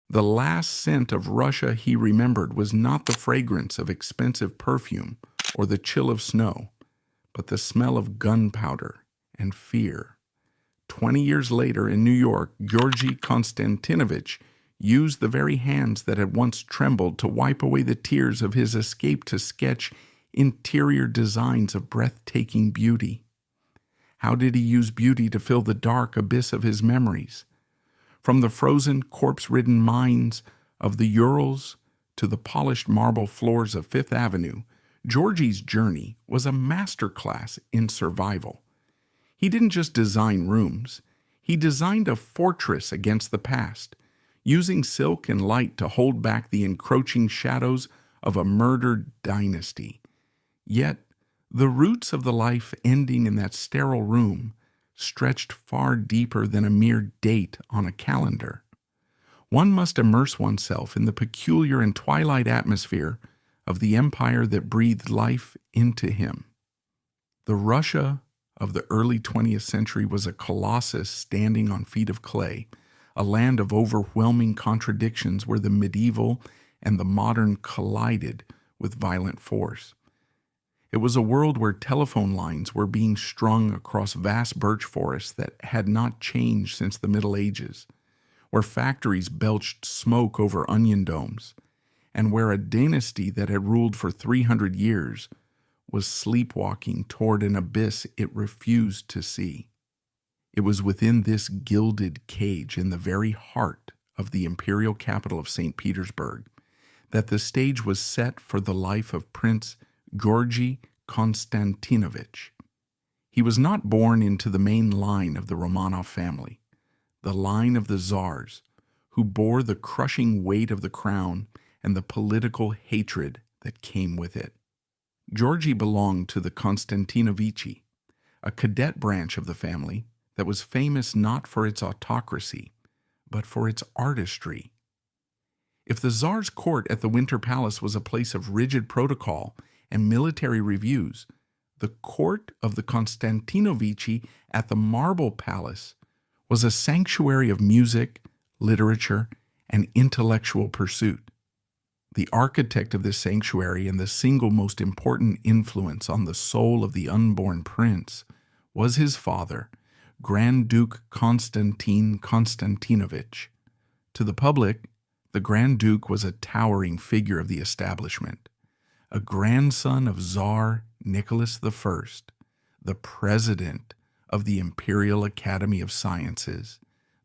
The last scent of Russia he remembered was not the fragrance of expensive perfume or the chill of snow, but the smell of gunpowder and fear. 20 years later in New York, Georgy Konstantinovich used the very hands that had once trembled to wipe away the tears of his escape to sketch interior designs of breathtaking beauty. How did he use beauty to fill the dark abyss of his memories? From the frozen, corpse-ridden mines of the Urals to the polished marble floors of Fifth Avenue, Georgy's journey was a masterclass in survival. He didn't just design rooms. He designed a fortress against the past, using silk and light to hold back the encroaching shadows of a murdered dynasty. Yet, the roots of the life ending in that sterile room stretched far deeper than a mere date on a calendar. One must immerse oneself in the peculiar and twilight atmosphere of the empire that breathed life into him. The Russia of the early 20th century was a colossus standing on feet of clay, a land of overwhelming contradictions where the medieval and the modern collided with violent force. It was a world where telephone lines were being strung across vast birch forests that had not changed since the Middle Ages, where factories belched smoke over onion domes, and where a dynasty that had ruled for 300 years was sleepwalking toward an abyss it refused to see. It was within this gilded cage, in the very heart of the imperial capital of St. Petersburg, that the stage was set for the life of Prince Georgy Konstantinovich. He was not born into the main line of the Romanov family, the line of the czars, who bore the crushing weight of the crown and the political hatred that came with it. Georgy belonged to the Konstantinovichi, a cadet branch of the family that was famous not for its autocracy, but for its artistry. If the Tsar's court at the Winter Palace was a place of rigid protocol and military reviews, the court of the Konstantinovichi at the Marble Palace was a sanctuary of music, literature, and intellectual pursuit. The architect of this sanctuary and the single most important influence on the soul of the unborn prince was his father, Grand Duke Konstantin Konstantinovich. To the public, the Grand Duke was a towering figure of the establishment, a grandson of Tsar Nicholas I, the president of the Imperial Academy of Sciences,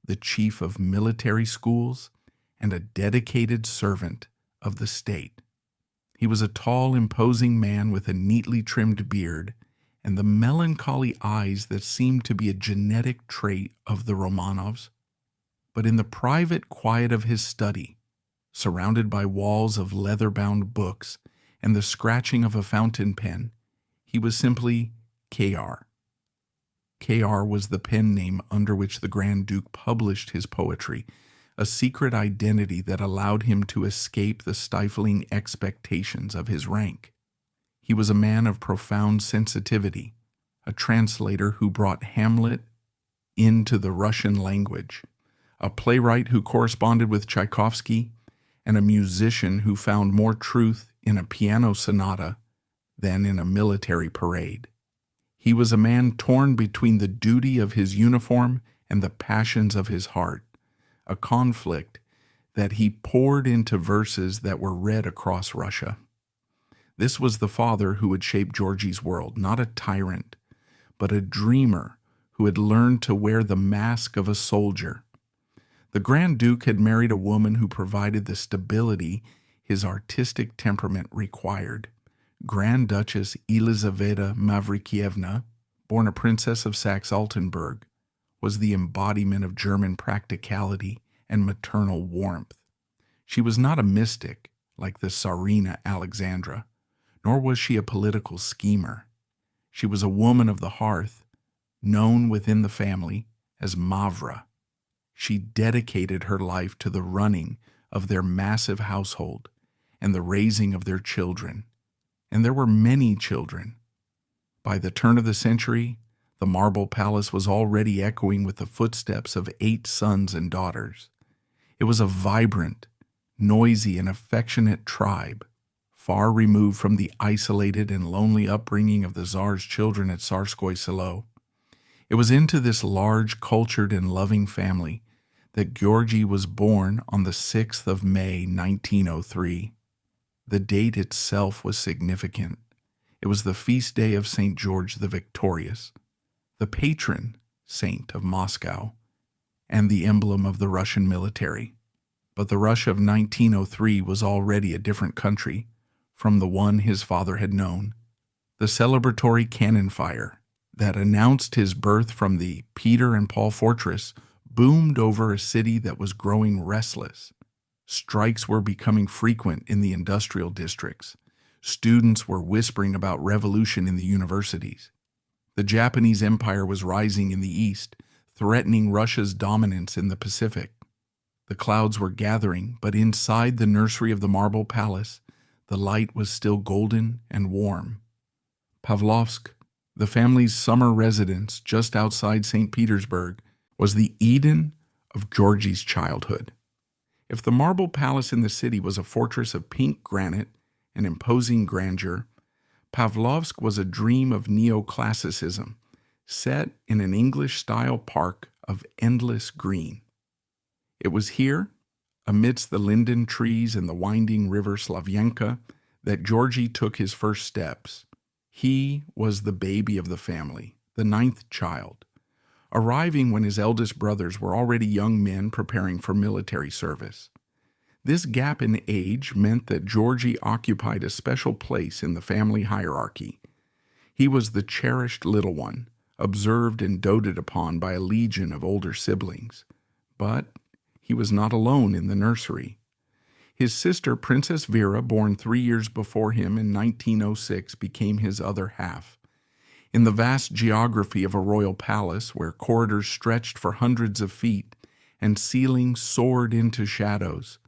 the chief of military schools, and a dedicated servant of the state. He was a tall, imposing man with a neatly trimmed beard and the melancholy eyes that seemed to be a genetic trait of the Romanovs. But in the private quiet of his study, surrounded by walls of leather-bound books and the scratching of a fountain pen, he was simply K.R. K.R. was the pen name under which the Grand Duke published his poetry, a secret identity that allowed him to escape the stifling expectations of his rank. He was a man of profound sensitivity, a translator who brought Hamlet into the Russian language, a playwright who corresponded with Tchaikovsky, and a musician who found more truth in a piano sonata than in a military parade. He was a man torn between the duty of his uniform and the passions of his heart, a conflict that he poured into verses that were read across Russia. This was the father who had shaped Georgy's world, not a tyrant, but a dreamer who had learned to wear the mask of a soldier. The Grand Duke had married a woman who provided the stability his artistic temperament required. Grand Duchess Elizaveta Mavrikievna, born a princess of Saxe-Altenburg, was the embodiment of German practicality and maternal warmth. She was not a mystic like the Tsarina Alexandra, nor was she a political schemer. She was a woman of the hearth, known within the family as Mavra. She dedicated her life to the running of their massive household and the raising of their children. And there were many children. By the turn of the century, the Marble Palace was already echoing with the footsteps of 8 sons and daughters. It was a vibrant, noisy, and affectionate tribe, far removed from the isolated and lonely upbringing of the Tsar's children at Tsarskoye Selo. It was into this large, cultured, and loving family that Georgy was born on the 6th of May, 1903. The date itself was significant. It was the feast day of St. George the Victorious, the patron saint of Moscow, and the emblem of the Russian military. But the Russia of 1903 was already a different country from the one his father had known. The celebratory cannon fire that announced his birth from the Peter and Paul Fortress boomed over a city that was growing restless. Strikes were becoming frequent in the industrial districts. Students were whispering about revolution in the universities. The Japanese Empire was rising in the east, threatening Russia's dominance in the Pacific. The clouds were gathering, but inside the nursery of the Marble Palace, the light was still golden and warm. Pavlovsk, the family's summer residence just outside St. Petersburg, was the Eden of Georgy's childhood. If the Marble Palace in the city was a fortress of pink granite and imposing grandeur, Pavlovsk was a dream of neoclassicism, set in an English-style park of endless green. It was here, amidst the linden trees and the winding river Slavyanka, that Georgy took his first steps. He was the baby of the family, the 9th child, arriving when his eldest brothers were already young men preparing for military service. This gap in age meant that Georgy occupied a special place in the family hierarchy. He was the cherished little one, observed and doted upon by a legion of older siblings. But he was not alone in the nursery. His sister, Princess Vera, born 3 years before him in 1906, became his other half. In the vast geography of a royal palace, where corridors stretched for hundreds of feet and ceilings soared into shadows,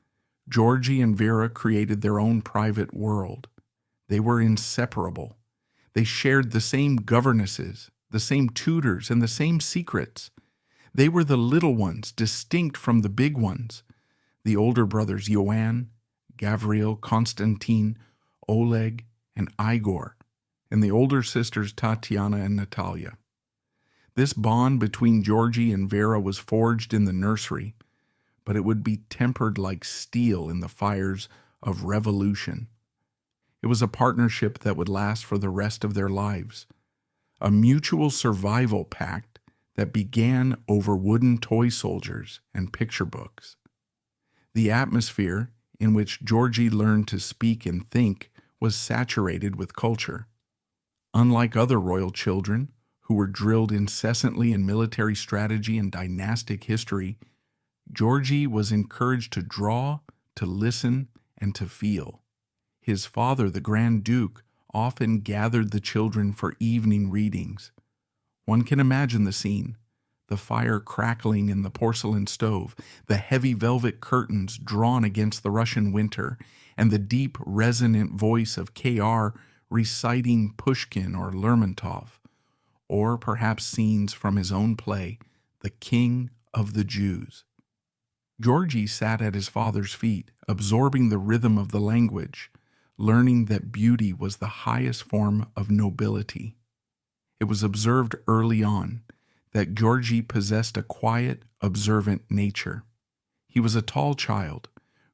Georgy and Vera created their own private world. They were inseparable. They shared the same governesses, the same tutors, and the same secrets. They were the little ones, distinct from the big ones. The older brothers Ioan, Gavril, Konstantin, Oleg, and Igor, and the older sisters Tatiana and Natalia. This bond between Georgy and Vera was forged in the nursery, but it would be tempered like steel in the fires of revolution. It was a partnership that would last for the rest of their lives, a mutual survival pact that began over wooden toy soldiers and picture books. The atmosphere in which Georgy learned to speak and think was saturated with culture. Unlike other royal children, who were drilled incessantly in military strategy and dynastic history, Georgy was encouraged to draw, to listen, and to feel. His father, the Grand Duke, often gathered the children for evening readings. One can imagine the scene: the fire crackling in the porcelain stove, the heavy velvet curtains drawn against the Russian winter, and the deep, resonant voice of K.R. reciting Pushkin or Lermontov, or perhaps scenes from his own play, The King of the Jews. Georgy sat at his father's feet, absorbing the rhythm of the language, learning that beauty was the highest form of nobility. It was observed early on that Georgy possessed a quiet, observant nature. He was a tall child,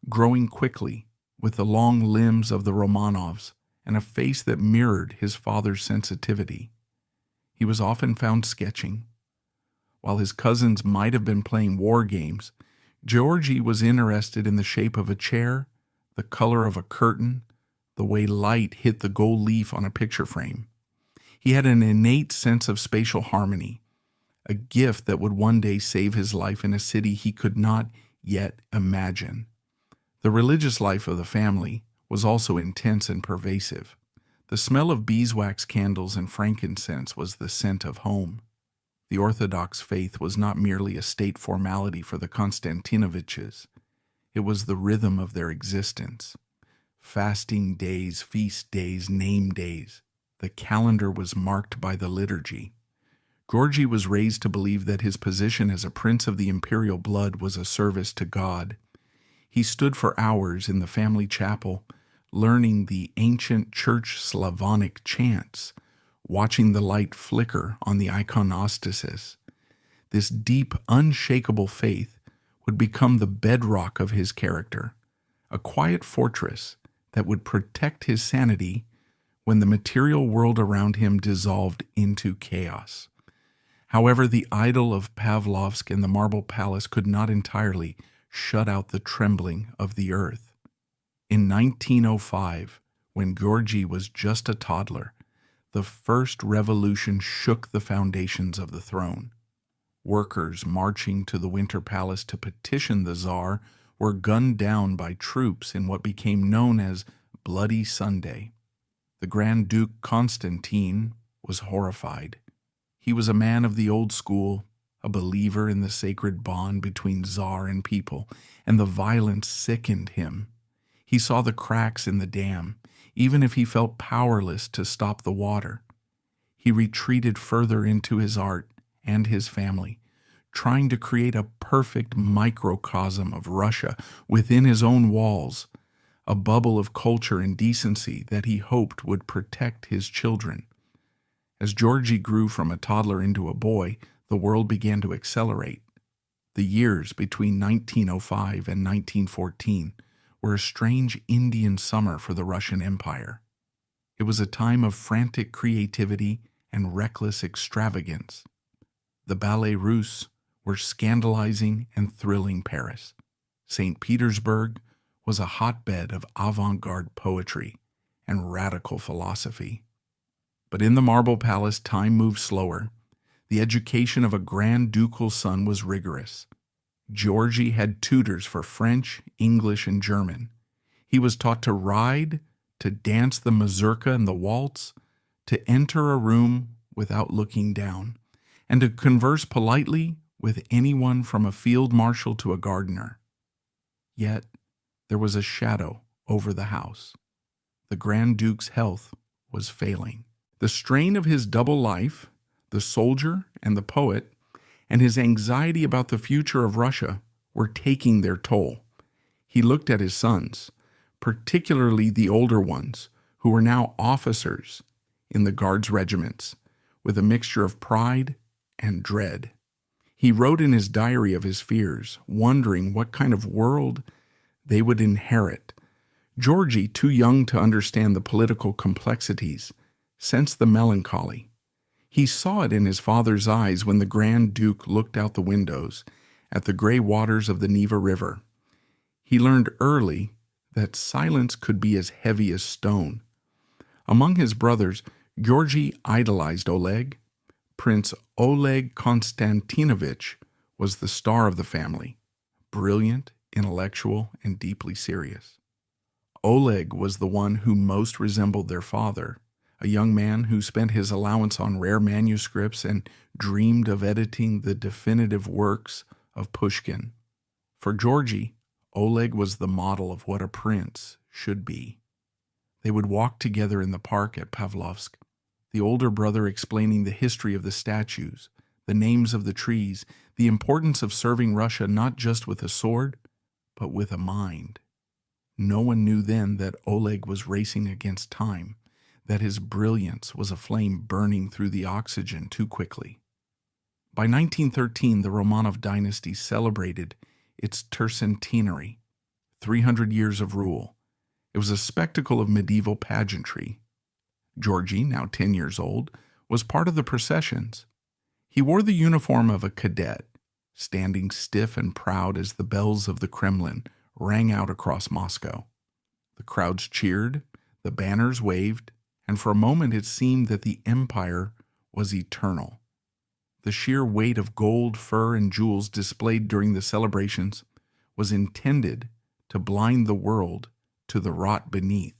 growing quickly, with the long limbs of the Romanovs and a face that mirrored his father's sensitivity. He was often found sketching. While his cousins might have been playing war games, Georgy was interested in the shape of a chair, the color of a curtain, the way light hit the gold leaf on a picture frame. He had an innate sense of spatial harmony, a gift that would one day save his life in a city he could not yet imagine. The religious life of the family was also intense and pervasive. The smell of beeswax candles and frankincense was the scent of home. The Orthodox faith was not merely a state formality for the Konstantinoviches. It was the rhythm of their existence. Fasting days, feast days, name days. The calendar was marked by the liturgy. Georgy was raised to believe that his position as a prince of the imperial blood was a service to God. He stood for hours in the family chapel, learning the ancient church Slavonic chants, watching the light flicker on the iconostasis. This deep, unshakable faith would become the bedrock of his character, a quiet fortress that would protect his sanity when the material world around him dissolved into chaos. However, the idol of Pavlovsk in the marble palace could not entirely shut out the trembling of the earth. In 1905, when Georgy was just a toddler, the first revolution shook the foundations of the throne. Workers marching to the Winter Palace to petition the Tsar were gunned down by troops in what became known as Bloody Sunday. The Grand Duke Konstantin was horrified. He was a man of the old school, a believer in the sacred bond between Tsar and people, and the violence sickened him. He saw the cracks in the dam, even if he felt powerless to stop the water. He retreated further into his art and his family, trying to create a perfect microcosm of Russia within his own walls, a bubble of culture and decency that he hoped would protect his children. As Georgy grew from a toddler into a boy, the world began to accelerate. The years between 1905 and 1914 were a strange Indian summer for the Russian Empire. It was a time of frantic creativity and reckless extravagance. The ballets russes were scandalizing and thrilling Paris. St. Petersburg was a hotbed of avant-garde poetry and radical philosophy. But in the Marble Palace, time moved slower. The education of a Grand Ducal son was rigorous. Georgy had tutors for French, English, and German. He was taught to ride, to dance the mazurka and the waltz, to enter a room without looking down, and to converse politely with anyone from a field marshal to a gardener. Yet there was a shadow over the house. The Grand Duke's health was failing. The strain of his double life, the soldier and the poet, and his anxiety about the future of Russia were taking their toll. He looked at his sons, particularly the older ones, who were now officers in the Guards regiments, with a mixture of pride and dread. He wrote in his diary of his fears, wondering what kind of world they would inherit. Georgy, too young to understand the political complexities, sensed the melancholy. He saw it in his father's eyes when the Grand Duke looked out the windows at the gray waters of the Neva River. He learned early that silence could be as heavy as stone. Among his brothers, Georgy idolized Oleg. Prince Oleg Konstantinovich was the star of the family, brilliant, intellectual, and deeply serious. Oleg was the one who most resembled their father, a young man who spent his allowance on rare manuscripts and dreamed of editing the definitive works of Pushkin. For Georgy, Oleg was the model of what a prince should be. They would walk together in the park at Pavlovsk, the older brother explaining the history of the statues, the names of the trees, the importance of serving Russia not just with a sword, but with a mind. No one knew then that Oleg was racing against time, that his brilliance was a flame burning through the oxygen too quickly. By 1913, the Romanov dynasty celebrated its tercentenary, 300 years of rule. It was a spectacle of medieval pageantry. Georgy, now 10 years old, was part of the processions. He wore the uniform of a cadet, standing stiff and proud as the bells of the Kremlin rang out across Moscow. The crowds cheered, the banners waved, and for a moment it seemed that the empire was eternal. The sheer weight of gold, fur, and jewels displayed during the celebrations was intended to blind the world to the rot beneath.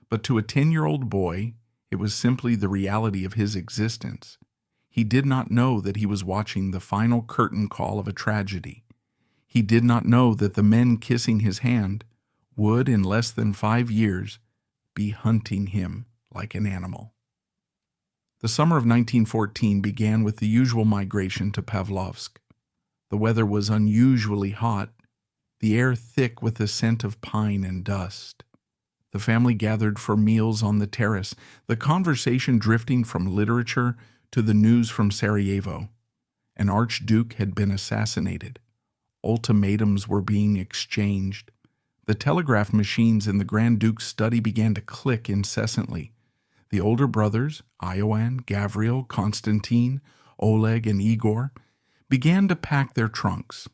But to a 10-year-old boy, it was simply the reality of his existence. He did not know that he was watching the final curtain call of a tragedy. He did not know that the men kissing his hand would, in less than 5 years, be hunting him like an animal. The summer of 1914 began with the usual migration to Pavlovsk. The weather was unusually hot, the air thick with the scent of pine and dust. The family gathered for meals on the terrace, the conversation drifting from literature to the news from Sarajevo. An archduke had been assassinated. Ultimatums were being exchanged. The telegraph machines in the Grand Duke's study began to click incessantly. The older brothers, Ioan, Gavriel, Konstantin, Oleg, and Igor, began to pack their trunks.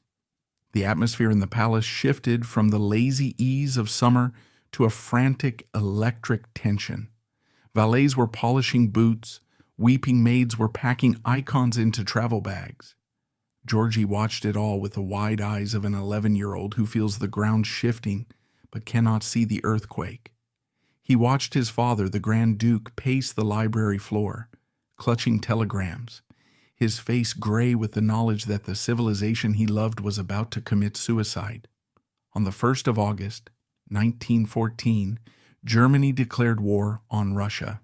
The atmosphere in the palace shifted from the lazy ease of summer to a frantic electric tension. Valets were polishing boots. Weeping maids were packing icons into travel bags. Georgy watched it all with the wide eyes of an 11-year-old who feels the ground shifting but cannot see the earthquake. He watched his father, the Grand Duke, pace the library floor, clutching telegrams, his face gray with the knowledge that the civilization he loved was about to commit suicide. On the 1st of August, 1914, Germany declared war on Russia.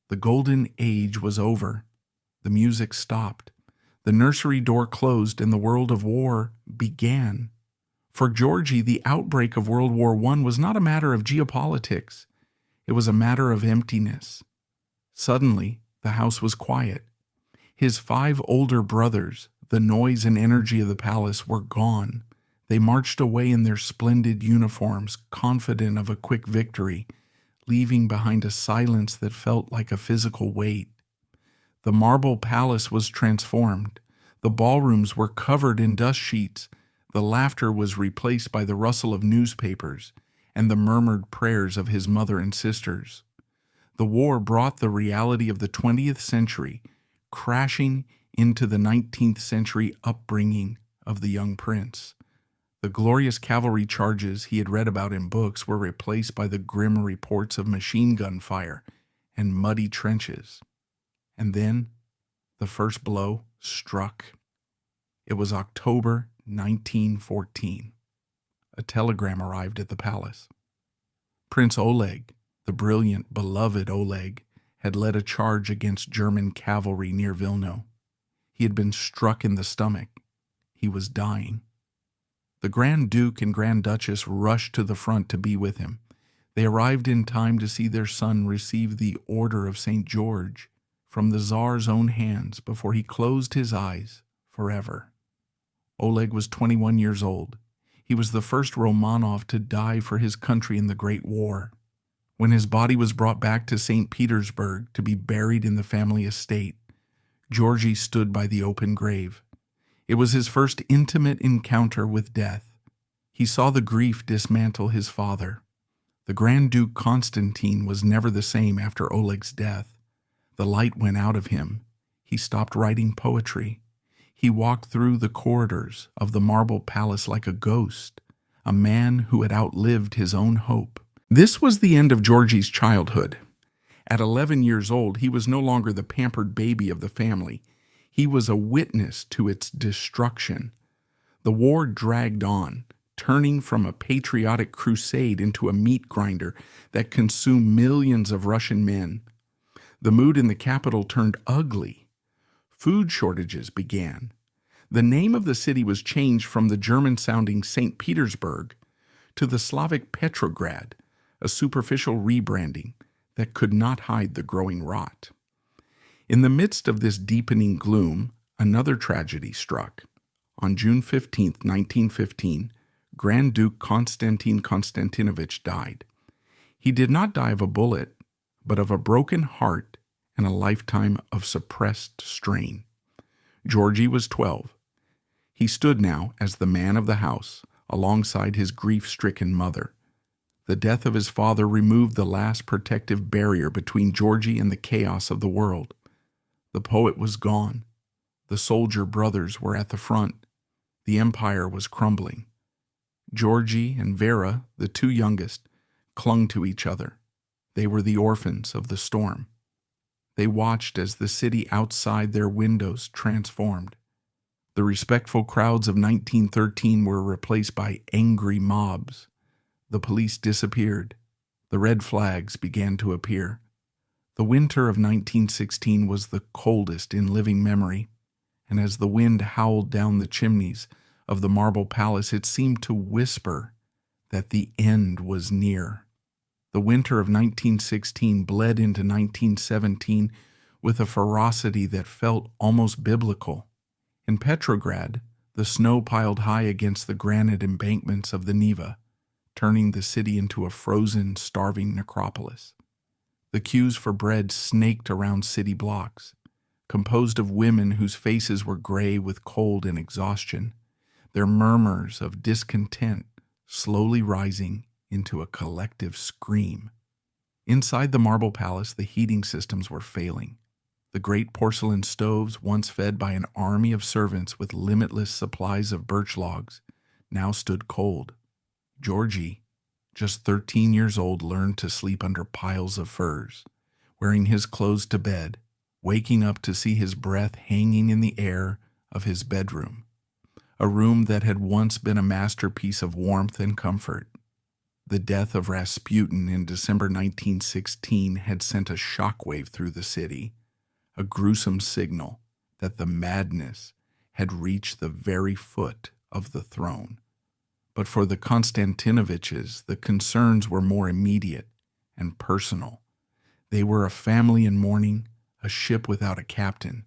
The golden age was over. The music stopped. The nursery door closed and the world of war began. For Georgy, the outbreak of World War I was not a matter of geopolitics. It was a matter of emptiness. Suddenly, the house was quiet. His 5 older brothers, the noise and energy of the palace, were gone. They marched away in their splendid uniforms, confident of a quick victory, leaving behind a silence that felt like a physical weight. The marble palace was transformed. The ballrooms were covered in dust sheets. The laughter was replaced by the rustle of newspapers and the murmured prayers of his mother and sisters. The war brought the reality of the 20th century crashing into the 19th century upbringing of the young prince. The glorious cavalry charges he had read about in books were replaced by the grim reports of machine gun fire and muddy trenches. And then the first blow struck. It was October 1914. A telegram arrived at the palace. Prince Oleg, the brilliant, beloved Oleg, had led a charge against German cavalry near Vilno. He had been struck in the stomach. He was dying. The Grand Duke and Grand Duchess rushed to the front to be with him. They arrived in time to see their son receive the Order of St. George from the Tsar's own hands before he closed his eyes forever. Oleg was 21 years old. He was the first Romanov to die for his country in the Great War. When his body was brought back to St. Petersburg to be buried in the family estate, Georgy stood by the open grave. It was his first intimate encounter with death. He saw the grief dismantle his father. The Grand Duke Konstantin was never the same after Oleg's death. The light went out of him. He stopped writing poetry. He walked through the corridors of the marble palace like a ghost, a man who had outlived his own hope. This was the end of Georgy's childhood. At 11 years old, he was no longer the pampered baby of the family. He was a witness to its destruction. The war dragged on, turning from a patriotic crusade into a meat grinder that consumed millions of Russian men. The mood in the capital turned ugly. Food shortages began. The name of the city was changed from the German-sounding St. Petersburg to the Slavic Petrograd, a superficial rebranding that could not hide the growing rot. In the midst of this deepening gloom, another tragedy struck. On June 15, 1915, Grand Duke Georgy Konstantinovich died. He did not die of a bullet, but of a broken heart and a lifetime of suppressed strain. Georgy was 12. He stood now as the man of the house, alongside his grief-stricken mother. The death of his father removed the last protective barrier between Georgy and the chaos of the world. The poet was gone. The soldier brothers were at the front. The empire was crumbling. Georgy and Vera, the 2 youngest, clung to each other. They were the orphans of the storm. They watched as the city outside their windows transformed. The respectful crowds of 1913 were replaced by angry mobs. The police disappeared. The red flags began to appear. The winter of 1916 was the coldest in living memory, and as the wind howled down the chimneys, of the marble palace, it seemed to whisper that the end was near. The winter of 1916 bled into 1917 with a ferocity that felt almost biblical. In Petrograd, the snow piled high against the granite embankments of the Neva, turning the city into a frozen, starving necropolis. The queues for bread snaked around city blocks, composed of women whose faces were gray with cold and exhaustion, their murmurs of discontent slowly rising into a collective scream. Inside the marble palace, the heating systems were failing. The great porcelain stoves, once fed by an army of servants with limitless supplies of birch logs, now stood cold. Georgy, just 13 years old, learned to sleep under piles of furs, wearing his clothes to bed, waking up to see his breath hanging in the air of his bedroom, a room that had once been a masterpiece of warmth and comfort. The death of Rasputin in December 1916 had sent a shockwave through the city, a gruesome signal that the madness had reached the very foot of the throne. But for the Konstantinoviches, the concerns were more immediate and personal. They were a family in mourning, a ship without a captain.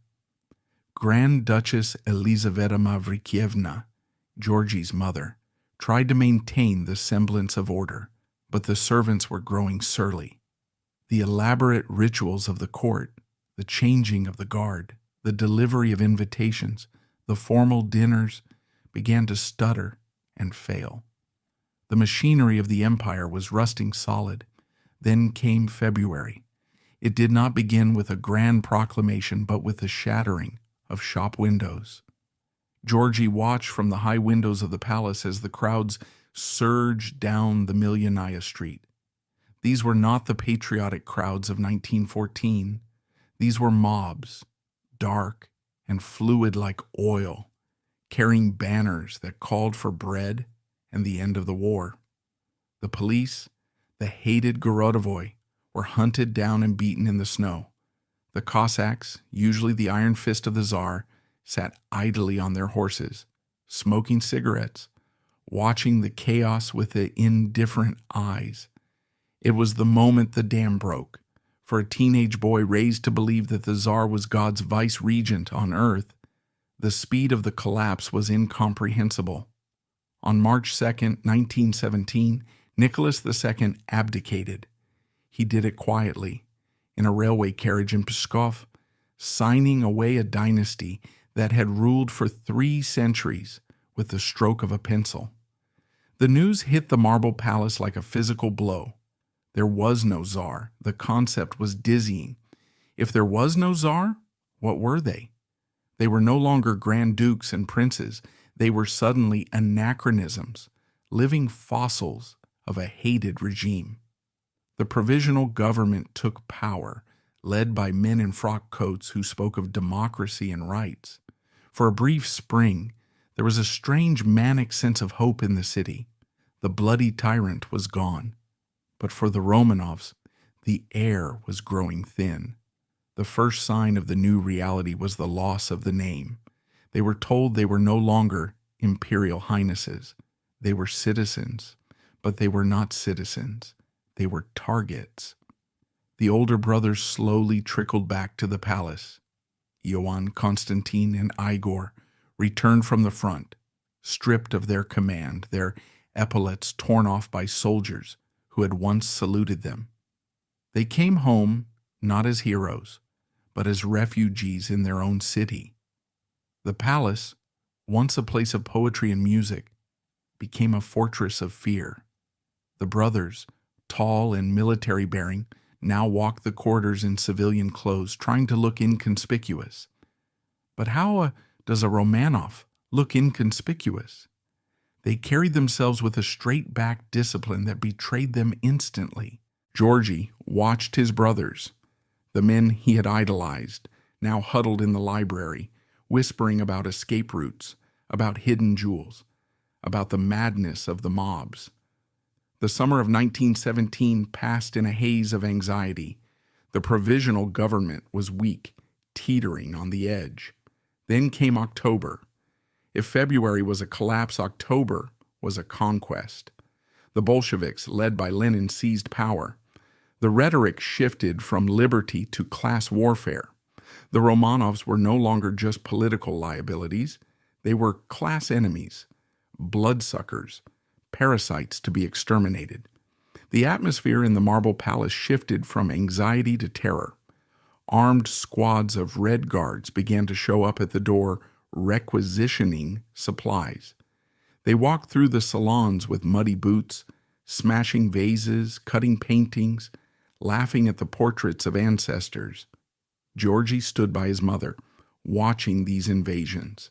Grand Duchess Elizaveta Mavrikyevna, Georgy's mother, tried to maintain the semblance of order, but the servants were growing surly. The elaborate rituals of the court, the changing of the guard, the delivery of invitations, the formal dinners began to stutter and fail. The machinery of the empire was rusting solid. Then came February. It did not begin with a grand proclamation, but with the shattering of shop windows. Georgy watched from the high windows of the palace as the crowds surged down the Millionaya Street. These were not the patriotic crowds of 1914. These were mobs, dark and fluid like oil, carrying banners that called for bread and the end of the war. The police, the hated Gorodovoi, were hunted down and beaten in the snow. The Cossacks, usually the iron fist of the Tsar, sat idly on their horses, smoking cigarettes, watching the chaos with the indifferent eyes. It was the moment the dam broke. For a teenage boy raised to believe that the Tsar was God's vice-regent on earth, the speed of the collapse was incomprehensible. On March 2nd, 1917, Nicholas II abdicated. He did it quietly, in a railway carriage in Pskov, signing away a dynasty that had ruled for 3 centuries with the stroke of a pencil. The news hit the marble palace like a physical blow. There was no Tsar. The concept was dizzying. If there was no Tsar, what were they? They were no longer grand dukes and princes. They were suddenly anachronisms, living fossils of a hated regime. The provisional government took power, led by men in frock coats who spoke of democracy and rights. For a brief spring, there was a strange manic sense of hope in the city. The bloody tyrant was gone. But for the Romanovs, the air was growing thin. The first sign of the new reality was the loss of the name. They were told they were no longer imperial highnesses. They were citizens, but they were not citizens. They were targets. The older brothers slowly trickled back to the palace. Ioan, Konstantin, and Igor returned from the front, stripped of their command, their epaulets torn off by soldiers who had once saluted them. They came home not as heroes, but as refugees in their own city. The palace, once a place of poetry and music, became a fortress of fear. The brothers, tall and military-bearing, now walked the corridors in civilian clothes, trying to look inconspicuous. But how does a Romanov look inconspicuous? They carried themselves with a straight-back discipline that betrayed them instantly. Georgy watched his brothers, the men he had idolized, now huddled in the library, whispering about escape routes, about hidden jewels, about the madness of the mobs. The summer of 1917 passed in a haze of anxiety. The provisional government was weak, teetering on the edge. Then came October. If February was a collapse, October was a conquest. The Bolsheviks, led by Lenin, seized power. The rhetoric shifted from liberty to class warfare. The Romanovs were no longer just political liabilities. They were class enemies, bloodsuckers, parasites to be exterminated. The atmosphere in the Marble Palace shifted from anxiety to terror. Armed squads of Red Guards began to show up at the door, requisitioning supplies. They walked through the salons with muddy boots, smashing vases, cutting paintings, laughing at the portraits of ancestors. Georgy stood by his mother, watching these invasions.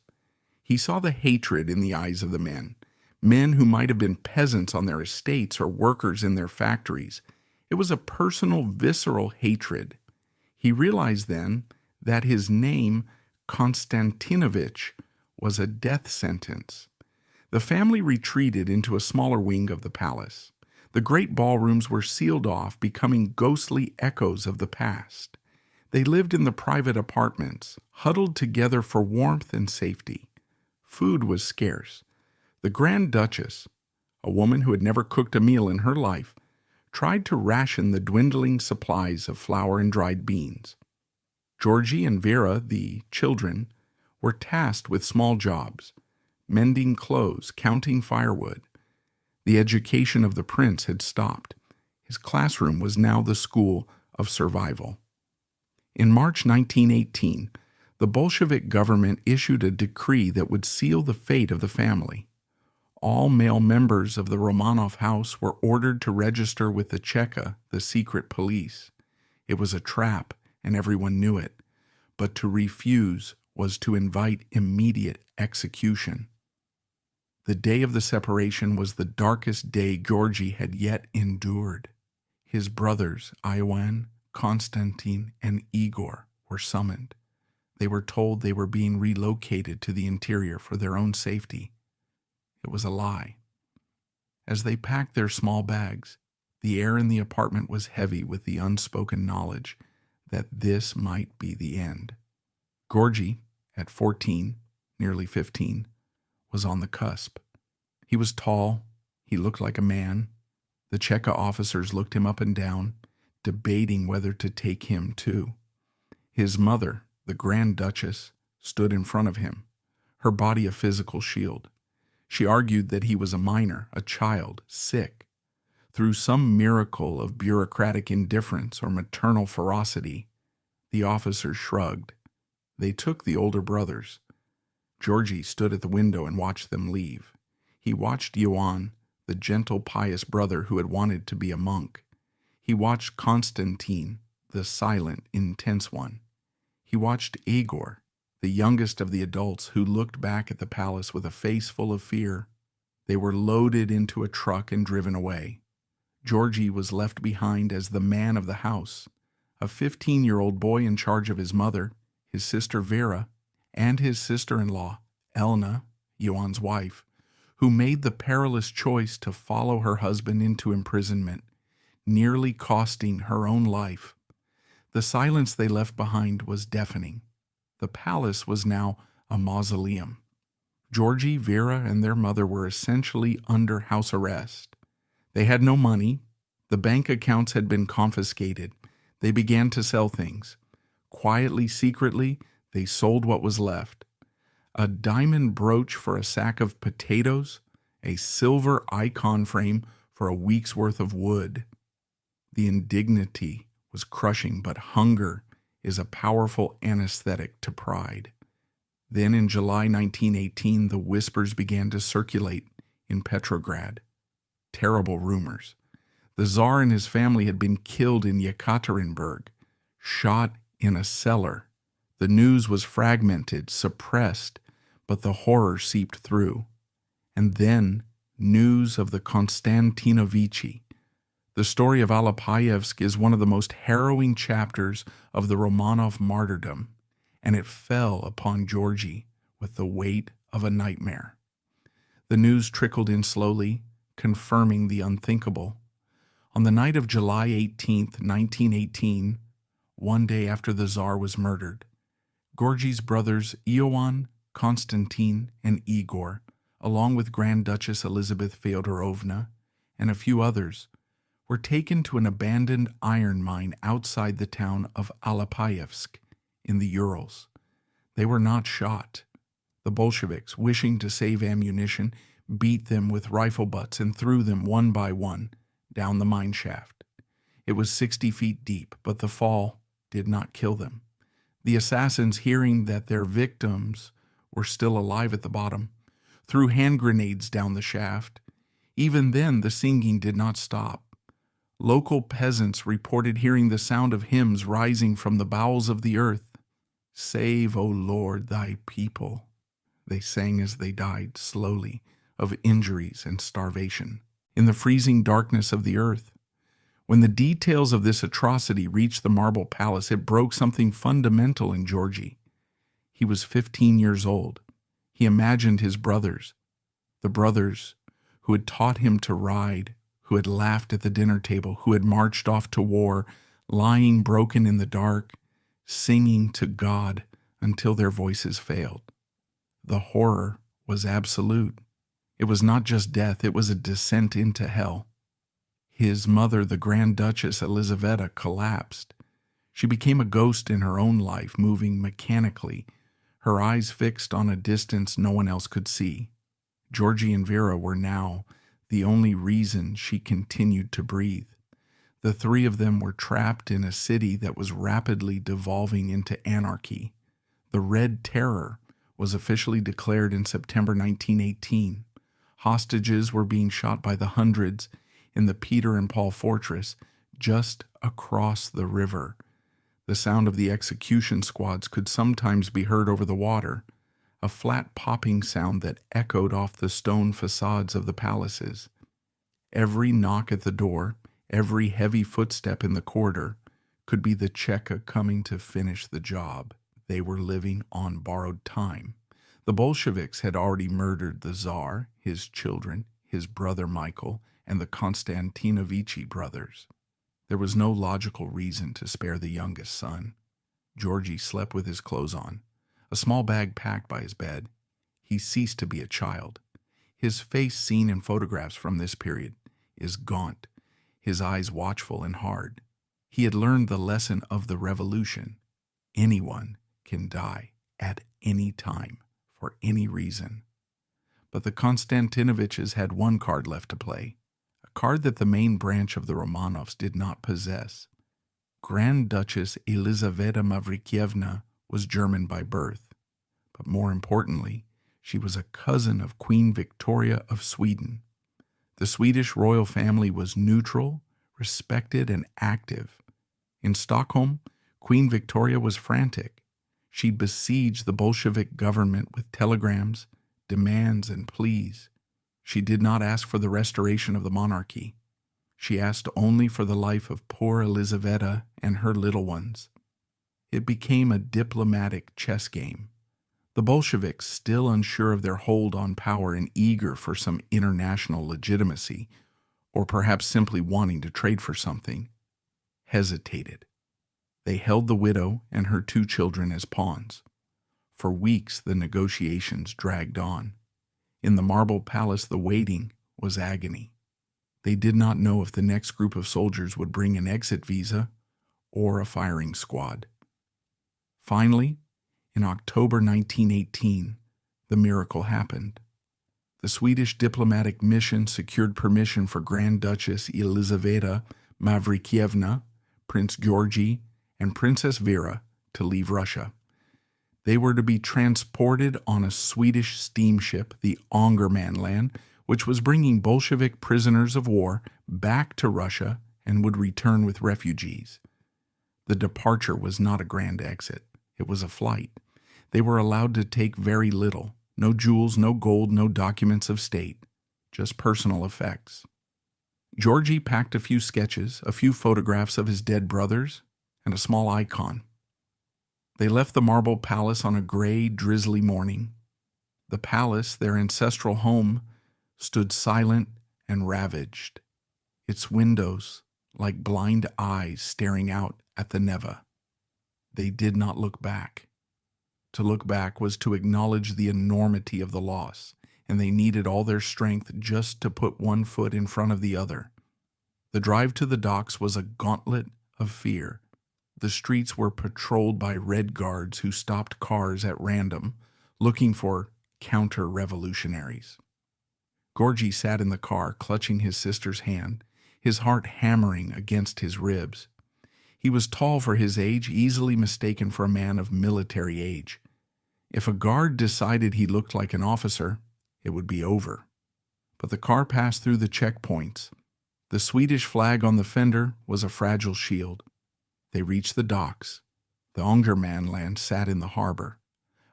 He saw the hatred in the eyes of the men who might have been peasants on their estates or workers in their factories. It was a personal, visceral hatred. He realized then that his name, Konstantinovich, was a death sentence. The family retreated into a smaller wing of the palace. The great ballrooms were sealed off, becoming ghostly echoes of the past. They lived in the private apartments, huddled together for warmth and safety. Food was scarce. The Grand Duchess, a woman who had never cooked a meal in her life, tried to ration the dwindling supplies of flour and dried beans. Georgy and Vera, the children, were tasked with small jobs, mending clothes, counting firewood. The education of the prince had stopped. His classroom was now the school of survival. In March 1918, the Bolshevik government issued a decree that would seal the fate of the family. All male members of the Romanov house were ordered to register with the Cheka, the secret police. It was a trap, and everyone knew it. But to refuse was to invite immediate execution. The day of the separation was the darkest day Georgy had yet endured. His brothers, Iwan, Konstantin, and Igor, were summoned. They were told they were being relocated to the interior for their own safety. It was a lie. As they packed their small bags, the air in the apartment was heavy with the unspoken knowledge that this might be the end. Georgy, at 14, nearly 15, was on the cusp. He was tall. He looked like a man. The Cheka officers looked him up and down, debating whether to take him too. His mother, the Grand Duchess, stood in front of him, her body a physical shield. She argued that he was a minor, a child, sick. Through some miracle of bureaucratic indifference or maternal ferocity, the officers shrugged. They took the older brothers. Georgy stood at the window and watched them leave. He watched Ioan, the gentle, pious brother who had wanted to be a monk. He watched Konstantin, the silent, intense one. He watched Igor, the youngest of the adults, who looked back at the palace with a face full of fear. They were loaded into a truck and driven away. Georgy was left behind as the man of the house, a 15-year-old boy in charge of his mother, his sister Vera, and his sister-in-law, Elna, Ioan's wife, who made the perilous choice to follow her husband into imprisonment, nearly costing her own life. The silence they left behind was deafening. The palace was now a mausoleum. Georgy, Vera, and their mother were essentially under house arrest. They had no money. The bank accounts had been confiscated. They began to sell things. Quietly, secretly, they sold what was left. A diamond brooch for a sack of potatoes, a silver icon frame for a week's worth of wood. The indignity was crushing, but hunger is a powerful anesthetic to pride. Then in July 1918, the whispers began to circulate in Petrograd. Terrible rumors. The Tsar and his family had been killed in Yekaterinburg, shot in a cellar. The news was fragmented, suppressed, but the horror seeped through. And then news of the Konstantinovichi. The story of Alapayevsk is one of the most harrowing chapters of the Romanov martyrdom, and it fell upon Georgy with the weight of a nightmare. The news trickled in slowly, confirming the unthinkable. On the night of July 18th, 1918, one day after the Tsar was murdered, Georgy's brothers Ioan, Konstantin, and Igor, along with Grand Duchess Elizabeth Feodorovna and a few others, were taken to an abandoned iron mine outside the town of Alapayevsk in the Urals. They were not shot. The Bolsheviks, wishing to save ammunition, beat them with rifle butts and threw them one by one down the mine shaft. It was 60 feet deep, but the fall did not kill them. The assassins, hearing that their victims were still alive at the bottom, threw hand grenades down the shaft. Even then, the singing did not stop. Local peasants reported hearing the sound of hymns rising from the bowels of the earth. "Save, O Lord, thy people," they sang as they died slowly of injuries and starvation in the freezing darkness of the earth. When the details of this atrocity reached the marble palace, it broke something fundamental in Georgy. He was 15 years old. He imagined his brothers, the brothers who had taught him to ride, who had laughed at the dinner table, who had marched off to war, lying broken in the dark, singing to God until their voices failed. The horror was absolute. It was not just death, it was a descent into hell. His mother, the Grand Duchess Elizaveta, collapsed. She became a ghost in her own life, moving mechanically, her eyes fixed on a distance no one else could see. Georgy and Vera were now the only reason she continued to breathe. The three of them were trapped in a city that was rapidly devolving into anarchy. The Red Terror was officially declared in September 1918. Hostages were being shot by the hundreds in the Peter and Paul Fortress just across the river. The sound of the execution squads could sometimes be heard over the water, a flat popping sound that echoed off the stone facades of the palaces. Every knock at the door, every heavy footstep in the corridor could be the Cheka coming to finish the job. They were living on borrowed time. The Bolsheviks had already murdered the Tsar, his children, his brother Michael, and the Konstantinovichi brothers. There was no logical reason to spare the youngest son. Georgy slept with his clothes on, a small bag packed by his bed. He ceased to be a child. His face, seen in photographs from this period, is gaunt, his eyes watchful and hard. He had learned the lesson of the revolution. Anyone can die at any time, for any reason. But the Konstantinoviches had one card left to play, a card that the main branch of the Romanovs did not possess. Grand Duchess Elizaveta Mavrikyevna was German by birth, but more importantly, she was a cousin of Queen Victoria of Sweden. The Swedish royal family was neutral, respected, and active. In Stockholm, Queen Victoria was frantic. She besieged the Bolshevik government with telegrams, demands, and pleas. She did not ask for the restoration of the monarchy. She asked only for the life of poor Elizaveta and her little ones. It became a diplomatic chess game. The Bolsheviks, still unsure of their hold on power and eager for some international legitimacy, or perhaps simply wanting to trade for something, hesitated. They held the widow and her 2 children as pawns. For weeks the negotiations dragged on. In the marble palace the waiting was agony. They did not know if the next group of soldiers would bring an exit visa or a firing squad. Finally, in October 1918, the miracle happened. The Swedish diplomatic mission secured permission for Grand Duchess Elizaveta Mavrikyevna, Prince Georgy, and Princess Vera to leave Russia. They were to be transported on a Swedish steamship, the Ångermanland, which was bringing Bolshevik prisoners of war back to Russia and would return with refugees. The departure was not a grand exit. It was a flight. They were allowed to take very little. No jewels, no gold, no documents of state. Just personal effects. Georgy packed a few sketches, a few photographs of his dead brothers, and a small icon. They left the marble palace on a gray, drizzly morning. The palace, their ancestral home, stood silent and ravaged, its windows like blind eyes staring out at the Neva. They did not look back. To look back was to acknowledge the enormity of the loss, and they needed all their strength just to put one foot in front of the other. The drive to the docks was a gauntlet of fear. The streets were patrolled by red guards who stopped cars at random, looking for counter-revolutionaries. Georgy sat in the car, clutching his sister's hand, his heart hammering against his ribs. He was tall for his age, easily mistaken for a man of military age. If a guard decided he looked like an officer, it would be over. But the car passed through the checkpoints. The Swedish flag on the fender was a fragile shield. They reached the docks. The Ångermanland sat in the harbor,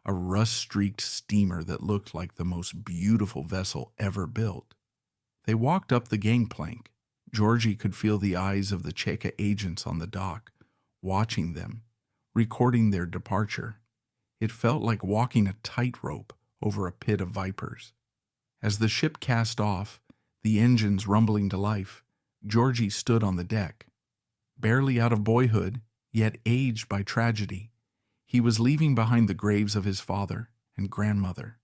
a rust-streaked steamer that looked like the most beautiful vessel ever built. They walked up the gangplank. Georgy could feel the eyes of the Cheka agents on the dock, watching them, recording their departure. It felt like walking a tightrope over a pit of vipers. As the ship cast off, the engines rumbling to life, Georgy stood on the deck. Barely out of boyhood, yet aged by tragedy, he was leaving behind the graves of his father and grandmother.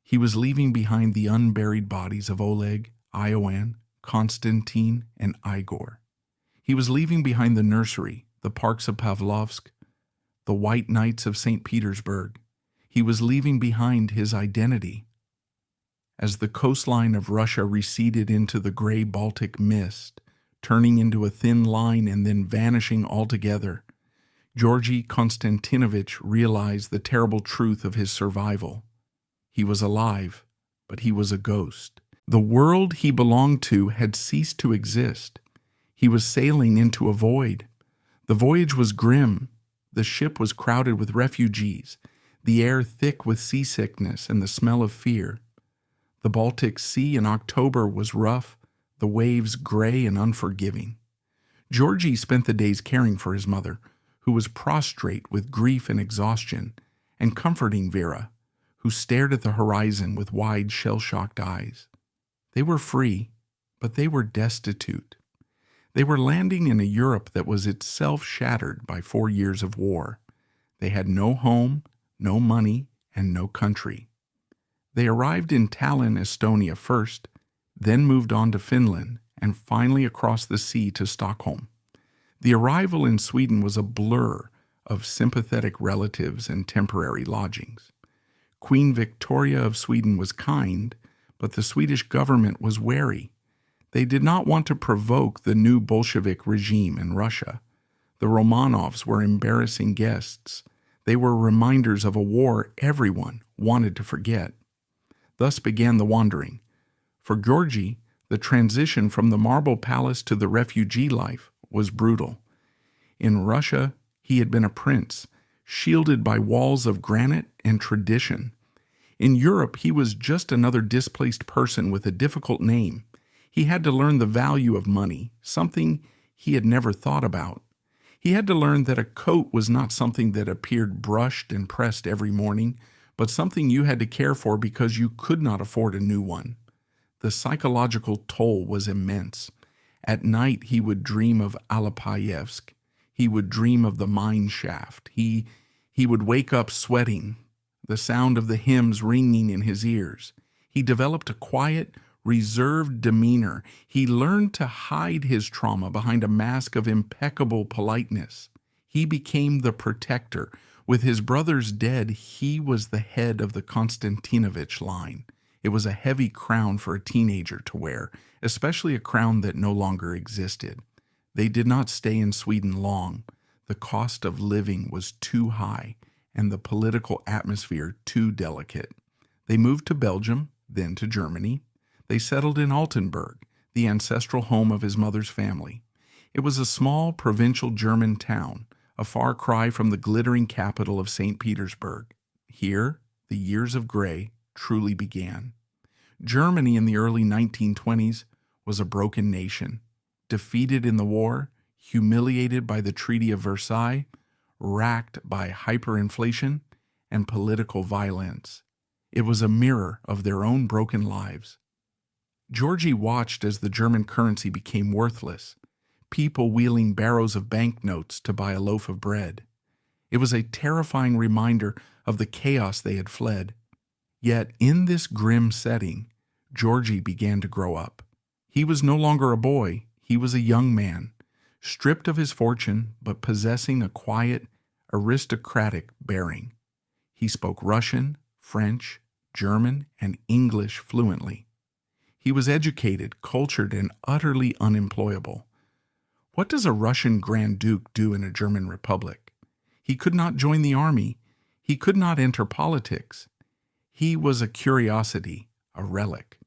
He was leaving behind the unburied bodies of Oleg, Ioan, Konstantin, and Igor. He was leaving behind the nursery, the parks of Pavlovsk, the white nights of St. Petersburg. He was leaving behind his identity. As the coastline of Russia receded into the gray Baltic mist, turning into a thin line and then vanishing altogether, Georgy Konstantinovich realized the terrible truth of his survival. He was alive, but he was a ghost. The world he belonged to had ceased to exist. He was sailing into a void. The voyage was grim. The ship was crowded with refugees, the air thick with seasickness and the smell of fear. The Baltic Sea in October was rough, the waves gray and unforgiving. Georgy spent the days caring for his mother, who was prostrate with grief and exhaustion, and comforting Vera, who stared at the horizon with wide, shell-shocked eyes. They were free, but they were destitute. They were landing in a Europe that was itself shattered by 4 years of war. They had no home, no money, and no country. They arrived in Tallinn, Estonia first, then moved on to Finland, and finally across the sea to Stockholm. The arrival in Sweden was a blur of sympathetic relatives and temporary lodgings. Queen Victoria of Sweden was kind, but the Swedish government was wary. They did not want to provoke the new Bolshevik regime in Russia. The Romanovs were embarrassing guests. They were reminders of a war everyone wanted to forget. Thus began the wandering. For Georgy, the transition from the marble palace to the refugee life was brutal. In Russia, he had been a prince, shielded by walls of granite and tradition. In Europe, he was just another displaced person with a difficult name. He had to learn the value of money, something he had never thought about. He had to learn that a coat was not something that appeared brushed and pressed every morning, but something you had to care for because you could not afford a new one. The psychological toll was immense. At night, he would dream of Alapayevsk. He would dream of the mine shaft. He would wake up sweating, the sound of the hymns ringing in his ears. He developed a quiet, reserved demeanor. He learned to hide his trauma behind a mask of impeccable politeness. He became the protector. With his brothers dead, he was the head of the Konstantinovich line. It was a heavy crown for a teenager to wear, especially a crown that no longer existed. They did not stay in Sweden long. The cost of living was too high, and the political atmosphere too delicate. They moved to Belgium, then to Germany. They settled in Altenburg, the ancestral home of his mother's family. It was a small provincial German town, a far cry from the glittering capital of St. Petersburg. Here, the years of gray truly began. Germany in the early 1920s was a broken nation, defeated in the war, humiliated by the Treaty of Versailles, racked by hyperinflation and political violence. It was a mirror of their own broken lives. Georgy watched as the German currency became worthless, people wheeling barrows of banknotes to buy a loaf of bread. It was a terrifying reminder of the chaos they had fled. Yet in this grim setting, Georgy began to grow up. He was no longer a boy, he was a young man, stripped of his fortune but possessing a quiet, aristocratic bearing. He spoke Russian, French, German, and English fluently. He was educated, cultured, and utterly unemployable. What does a Russian Grand Duke do in a German republic? He could not join the army. He could not enter politics. He was a curiosity, a relic.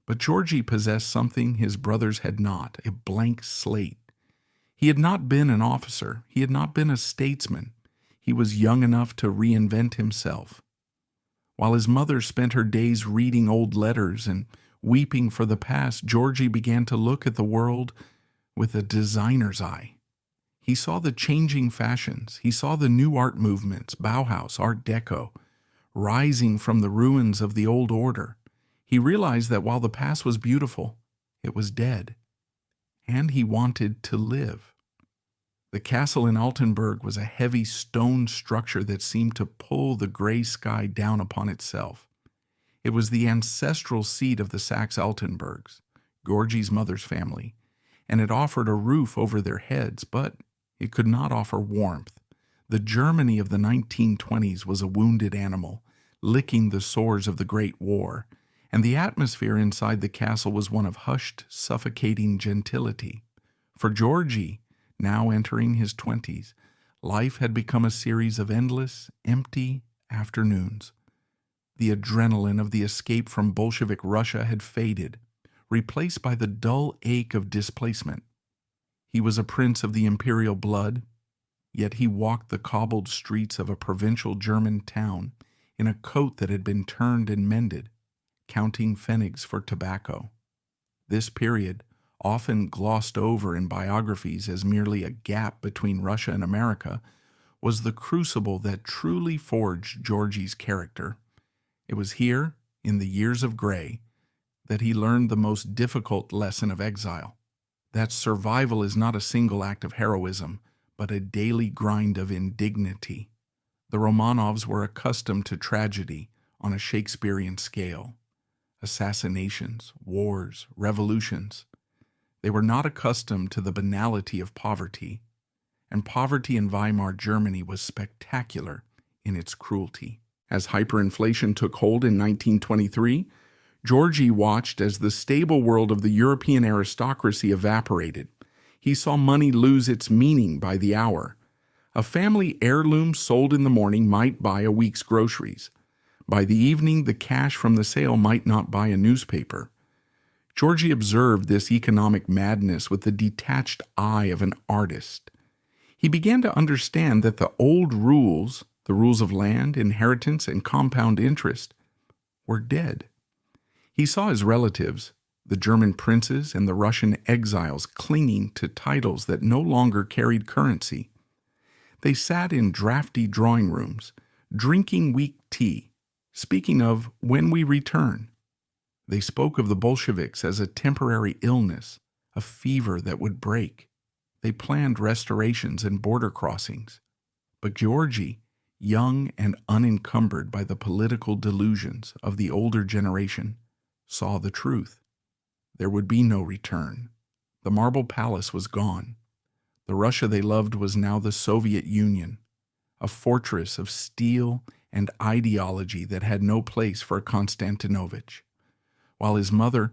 But Georgy possessed something his brothers had not, a blank slate. He had not been an officer. He had not been a statesman. He was young enough to reinvent himself. While his mother spent her days reading old letters and weeping for the past, Georgy began to look at the world with a designer's eye. He saw the changing fashions. He saw the new art movements, Bauhaus, Art Deco, rising from the ruins of the old order. He realized that while the past was beautiful, it was dead, and he wanted to live. The castle in Altenburg was a heavy stone structure that seemed to pull the gray sky down upon itself. It was the ancestral seat of the Saxe-Altenburgs, Georgy's mother's family, and it offered a roof over their heads, but it could not offer warmth. The Germany of the 1920s was a wounded animal, licking the sores of the Great War, and the atmosphere inside the castle was one of hushed, suffocating gentility. For Georgy, now entering his 20s, life had become a series of endless, empty afternoons. The adrenaline of the escape from Bolshevik Russia had faded, replaced by the dull ache of displacement. He was a prince of the imperial blood, yet he walked the cobbled streets of a provincial German town in a coat that had been turned and mended, counting pfennigs for tobacco. This period, often glossed over in biographies as merely a gap between Russia and America, was the crucible that truly forged Georgy's character. It was here, in the years of gray, that he learned the most difficult lesson of exile, that survival is not a single act of heroism, but a daily grind of indignity. The Romanovs were accustomed to tragedy on a Shakespearean scale. Assassinations, wars, revolutions. They were not accustomed to the banality of poverty, and poverty in Weimar Germany was spectacular in its cruelty. As hyperinflation took hold in 1923, Georgy watched as the stable world of the European aristocracy evaporated. He saw money lose its meaning by the hour. A family heirloom sold in the morning might buy a week's groceries. By the evening, the cash from the sale might not buy a newspaper. Georgy observed this economic madness with the detached eye of an artist. He began to understand that the old rules, the rules of land, inheritance, and compound interest, were dead. He saw his relatives, the German princes and the Russian exiles, clinging to titles that no longer carried currency. They sat in drafty drawing rooms, drinking weak tea, speaking of when we return. They spoke of the Bolsheviks as a temporary illness, a fever that would break. They planned restorations and border crossings. But Georgy, young and unencumbered by the political delusions of the older generation, saw the truth. There would be no return. The marble palace was gone. The Russia they loved was now the Soviet Union, a fortress of steel and ideology that had no place for Konstantinovich. While his mother,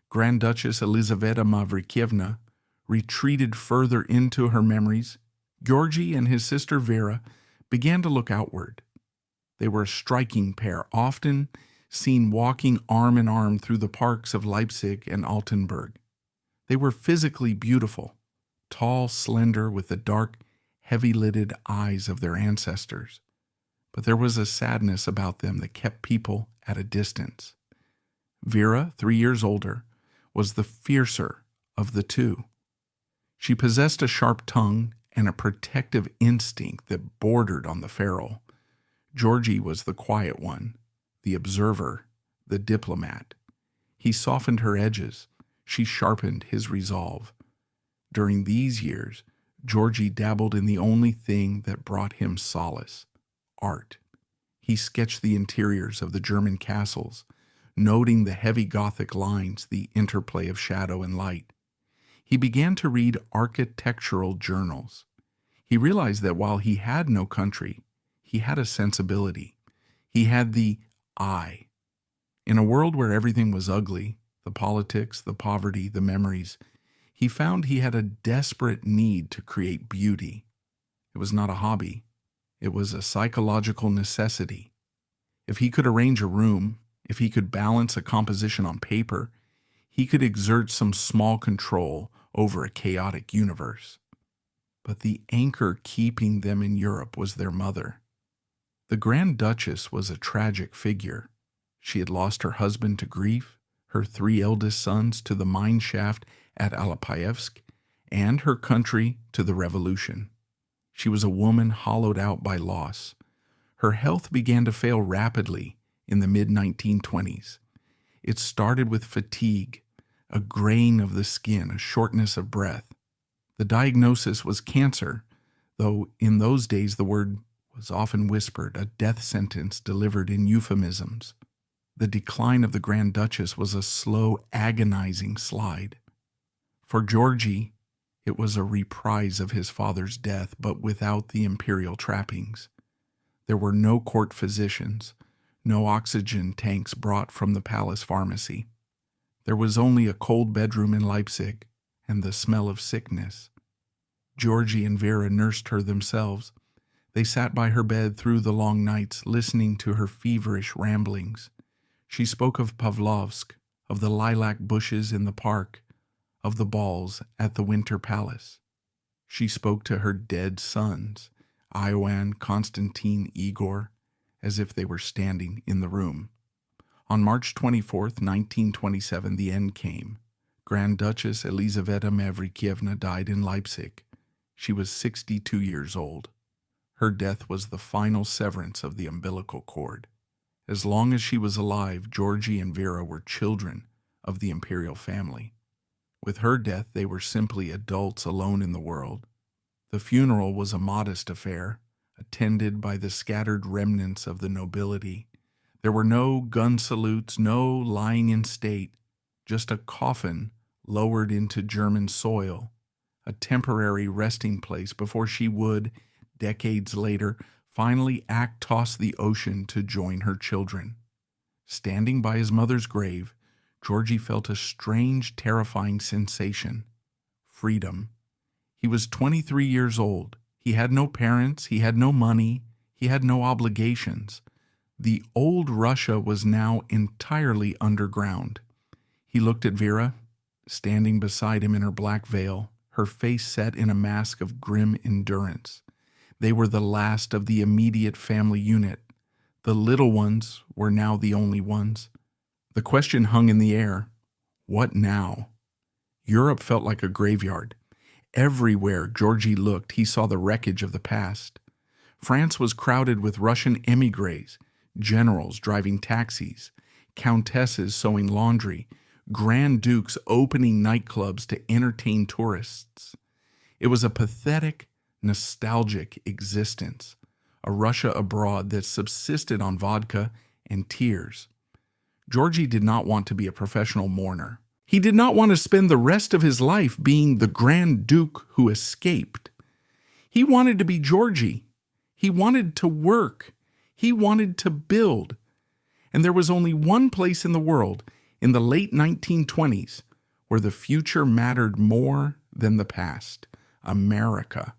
Grand Duchess Elizaveta Mavrikyevna, retreated further into her memories, Georgy and his sister Vera began to look outward. They were a striking pair, often seen walking arm in arm through the parks of Leipzig and Altenburg. They were physically beautiful, tall, slender, with the dark, heavy-lidded eyes of their ancestors. But there was a sadness about them that kept people at a distance. Vera, 3 years older, was the fiercer of the two. She possessed a sharp tongue and a protective instinct that bordered on the feral. Georgy was the quiet one, the observer, the diplomat. He softened her edges. She sharpened his resolve. During these years, Georgy dabbled in the only thing that brought him solace, art. He sketched the interiors of the German castles, noting the heavy Gothic lines, the interplay of shadow and light. He began to read architectural journals. He realized that while he had no country, he had a sensibility. He had the eye. In a world where everything was ugly, the politics, the poverty, the memories, he found he had a desperate need to create beauty. It was not a hobby. It was a psychological necessity. If he could arrange a room, if he could balance a composition on paper, he could exert some small control over a chaotic universe. But the anchor keeping them in Europe was their mother. The Grand Duchess was a tragic figure. She had lost her husband to grief, her 3 eldest sons to the mine shaft at Alapayevsk, and her country to the revolution. She was a woman hollowed out by loss. Her health began to fail rapidly in the mid-1920s. It started with fatigue, a graying of the skin, a shortness of breath. The diagnosis was cancer, though in those days the word was often whispered, a death sentence delivered in euphemisms. The decline of the Grand Duchess was a slow, agonizing slide. For Georgy, it was a reprise of his father's death, but without the imperial trappings. There were no court physicians, no oxygen tanks brought from the palace pharmacy. There was only a cold bedroom in Leipzig and the smell of sickness. Georgy and Vera nursed her themselves. They sat by her bed through the long nights, listening to her feverish ramblings. She spoke of Pavlovsk, of the lilac bushes in the park, of the balls at the Winter Palace. She spoke to her dead sons, Ioan, Konstantin, Igor, as if they were standing in the room. On March 24th, 1927, the end came. Grand Duchess Elizaveta Mavrikyevna died in Leipzig. She was 62 years old. Her death was the final severance of the umbilical cord. As long as she was alive, Georgy and Vera were children of the imperial family. With her death, they were simply adults alone in the world. The funeral was a modest affair, attended by the scattered remnants of the nobility. There were no gun salutes, no lying in state, just a coffin lowered into German soil, a temporary resting place before she would, decades later, finally toss the ocean to join her children. Standing by his mother's grave, Georgy felt a strange, terrifying sensation. Freedom. He was 23 years old. He had no parents, he had no money, he had no obligations. The old Russia was now entirely underground. He looked at Vera, standing beside him in her black veil, her face set in a mask of grim endurance. They were the last of the immediate family unit. The little ones were now the only ones. The question hung in the air. What now? Europe felt like a graveyard. Everywhere Georgy looked, he saw the wreckage of the past. France was crowded with Russian émigrés, generals driving taxis, countesses sewing laundry, grand dukes opening nightclubs to entertain tourists. It was a pathetic, nostalgic existence, a Russia abroad that subsisted on vodka and tears. Georgy did not want to be a professional mourner. He did not want to spend the rest of his life being the Grand Duke who escaped. He wanted to be Georgy. He wanted to work. He wanted to build. And there was only one place in the world, in the late 1920s, where the future mattered more than the past: America.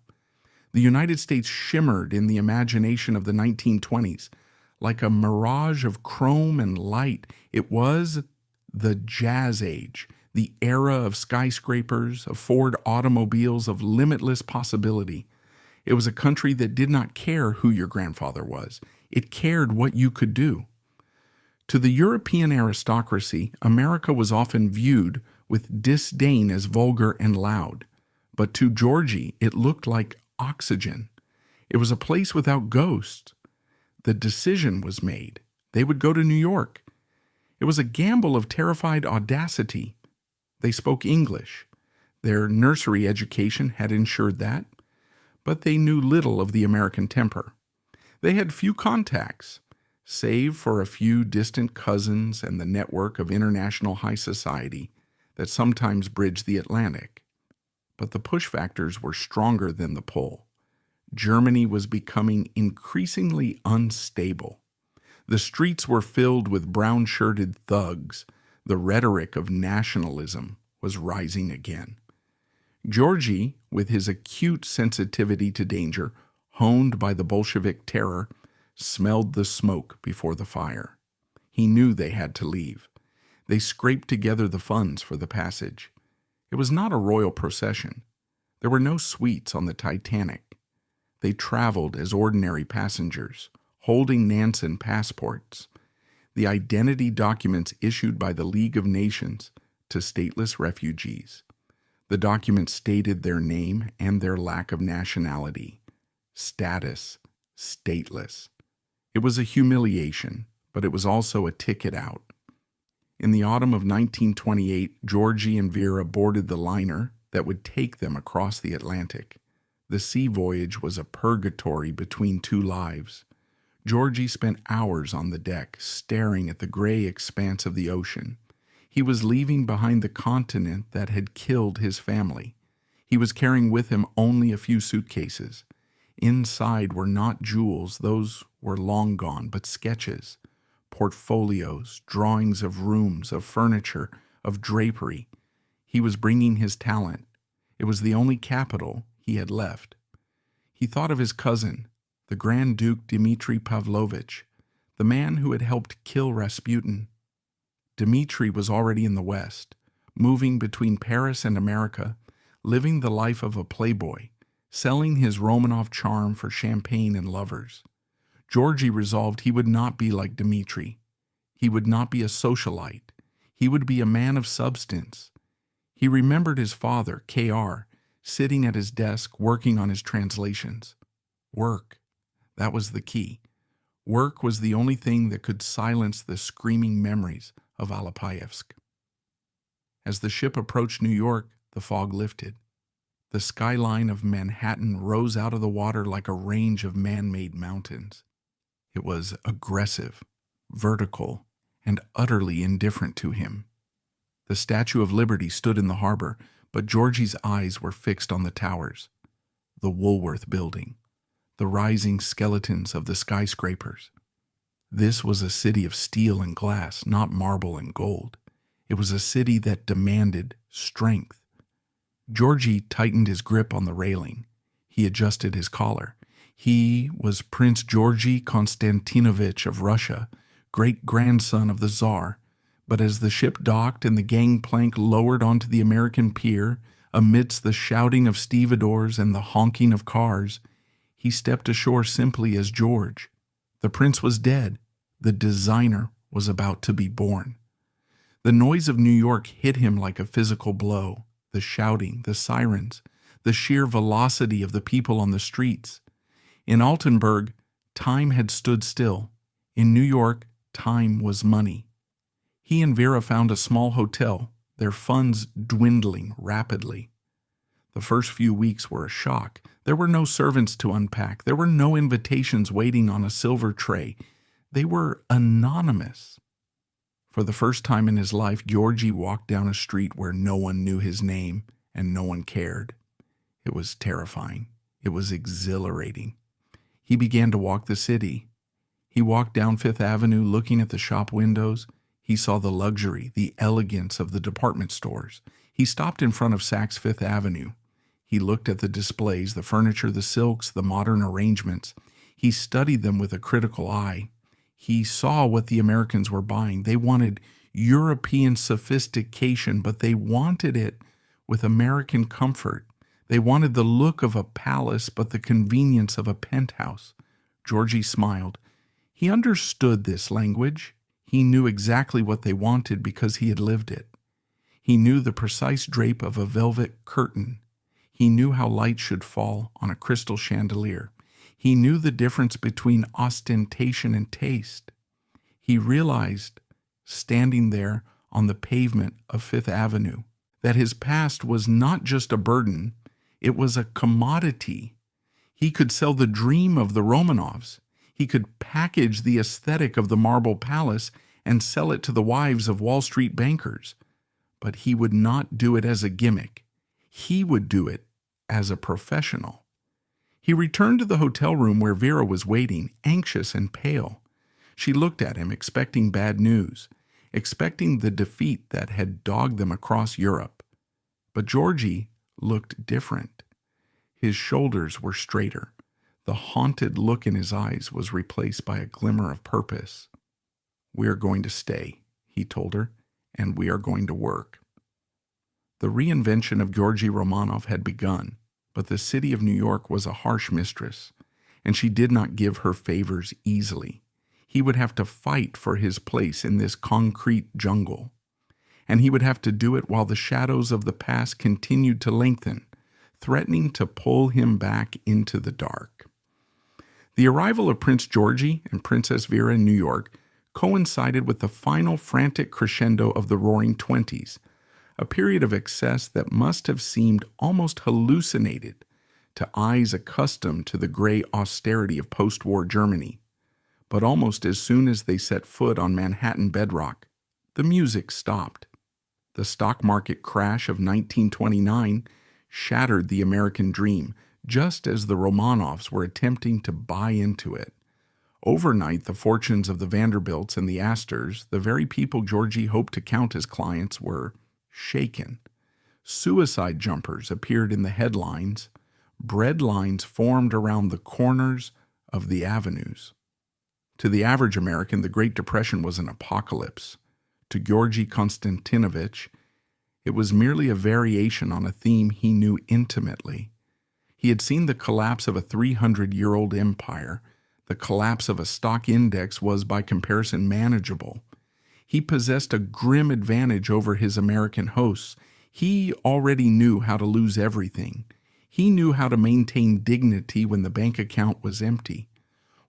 The United States shimmered in the imagination of the 1920s like a mirage of chrome and light. It was the Jazz Age, the era of skyscrapers, of Ford automobiles, of limitless possibility. It was a country that did not care who your grandfather was. It cared what you could do. To the European aristocracy, America was often viewed with disdain as vulgar and loud. But to Georgy, it looked like oxygen. It was a place without ghosts. The decision was made. They would go to New York. It was a gamble of terrified audacity. They spoke English. Their nursery education had ensured that, but they knew little of the American temper. They had few contacts. Save for a few distant cousins and the network of international high society that sometimes bridged the Atlantic. But the push factors were stronger than the pull. Germany was becoming increasingly unstable. The streets were filled with brown-shirted thugs. The rhetoric of nationalism was rising again. Georgy, with his acute sensitivity to danger, honed by the Bolshevik terror, smelled the smoke before the fire. He knew they had to leave. They scraped together the funds for the passage. It was not a royal procession. There were no suites on the Titanic. They traveled as ordinary passengers, holding Nansen passports, the identity documents issued by the League of Nations to stateless refugees. The documents stated their name and their lack of nationality. Status, stateless. It was a humiliation, but it was also a ticket out. In the autumn of 1928, Georgy and Vera boarded the liner that would take them across the Atlantic. The sea voyage was a purgatory between two lives. Georgy spent hours on the deck, staring at the gray expanse of the ocean. He was leaving behind the continent that had killed his family. He was carrying with him only a few suitcases. Inside were not jewels, those were long gone, but sketches, portfolios, drawings of rooms, of furniture, of drapery. He was bringing his talent. It was the only capital he had left. He thought of his cousin, the Grand Duke Dmitri Pavlovich, the man who had helped kill Rasputin. Dmitri was already in the West, moving between Paris and America, living the life of a playboy, selling his Romanov charm for champagne and lovers. Georgy resolved he would not be like Dmitri. He would not be a socialite. He would be a man of substance. He remembered his father, K.R., sitting at his desk working on his translations. Work. That was the key. Work was the only thing that could silence the screaming memories of Alapayevsk. As the ship approached New York, the fog lifted. The skyline of Manhattan rose out of the water like a range of man-made mountains. It was aggressive, vertical, and utterly indifferent to him. The Statue of Liberty stood in the harbor, but Georgy's eyes were fixed on the towers, the Woolworth Building, the rising skeletons of the skyscrapers. This was a city of steel and glass, not marble and gold. It was a city that demanded strength. Georgy tightened his grip on the railing. He adjusted his collar. He was Prince Georgy Konstantinovich of Russia, great-grandson of the Tsar. But as the ship docked and the gangplank lowered onto the American pier, amidst the shouting of stevedores and the honking of cars, he stepped ashore simply as George. The prince was dead. The designer was about to be born. The noise of New York hit him like a physical blow. The shouting, the sirens, the sheer velocity of the people on the streets. In Altenburg, time had stood still. In New York, time was money. He and Vera found a small hotel, their funds dwindling rapidly. The first few weeks were a shock. There were no servants to unpack. There were no invitations waiting on a silver tray. They were anonymous. For the first time in his life, Georgy walked down a street where no one knew his name and no one cared. It was terrifying. It was exhilarating. He began to walk the city. He walked down Fifth Avenue looking at the shop windows. He saw the luxury, the elegance of the department stores. He stopped in front of Saks Fifth Avenue. He looked at the displays, the furniture, the silks, the modern arrangements. He studied them with a critical eye. He saw what the Americans were buying. They wanted European sophistication, but they wanted it with American comfort. They wanted the look of a palace, but the convenience of a penthouse. Georgy smiled. He understood this language. He knew exactly what they wanted because he had lived it. He knew the precise drape of a velvet curtain. He knew how light should fall on a crystal chandelier. He knew the difference between ostentation and taste. He realized, standing there on the pavement of Fifth Avenue, that his past was not just a burden, it was a commodity. He could sell the dream of the Romanovs. He could package the aesthetic of the marble palace and sell it to the wives of Wall Street bankers. But he would not do it as a gimmick. He would do it as a professional. He returned to the hotel room where Vera was waiting, anxious and pale. She looked at him, expecting bad news, expecting the defeat that had dogged them across Europe. But Georgy looked different. His shoulders were straighter. The haunted look in his eyes was replaced by a glimmer of purpose. "We are going to stay," he told her, "and we are going to work." The reinvention of Georgy Romanov had begun, but the city of New York was a harsh mistress, and she did not give her favors easily. He would have to fight for his place in this concrete jungle, and he would have to do it while the shadows of the past continued to lengthen, threatening to pull him back into the dark. The arrival of Prince Georgy and Princess Vera in New York coincided with the final frantic crescendo of the Roaring Twenties, a period of excess that must have seemed almost hallucinated to eyes accustomed to the gray austerity of post-war Germany. But almost as soon as they set foot on Manhattan bedrock, the music stopped. The stock market crash of 1929 shattered the American dream, just as the Romanovs were attempting to buy into it. Overnight, the fortunes of the Vanderbilts and the Astors, the very people Georgy hoped to count as clients, were shaken. Suicide jumpers appeared in the headlines. Bread lines formed around the corners of the avenues. To the average American, the Great Depression was an apocalypse. To Georgy Konstantinovich, it was merely a variation on a theme he knew intimately. He had seen the collapse of a 300-year-old empire. The collapse of a stock index was, by comparison, manageable. He possessed a grim advantage over his American hosts. He already knew how to lose everything. He knew how to maintain dignity when the bank account was empty.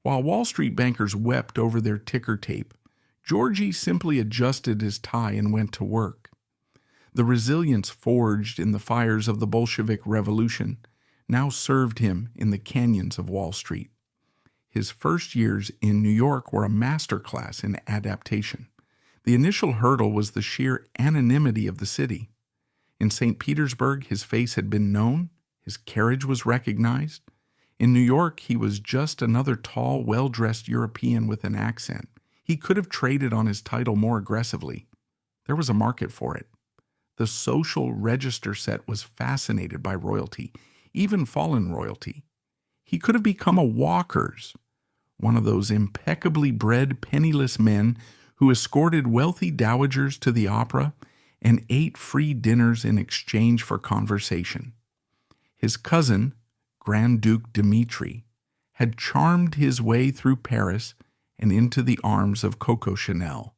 While Wall Street bankers wept over their ticker tape, Georgy simply adjusted his tie and went to work. The resilience forged in the fires of the Bolshevik Revolution now served him in the canyons of Wall Street. His first years in New York were a masterclass in adaptation. The initial hurdle was the sheer anonymity of the city. In St. Petersburg, his face had been known, his carriage was recognized. In New York, he was just another tall, well-dressed European with an accent. He could have traded on his title more aggressively. There was a market for it. The social register set was fascinated by royalty, even fallen royalty. He could have become a Walker's, one of those impeccably bred, penniless men who escorted wealthy dowagers to the opera and ate free dinners in exchange for conversation. His cousin, Grand Duke Dmitri, had charmed his way through Paris and into the arms of Coco Chanel.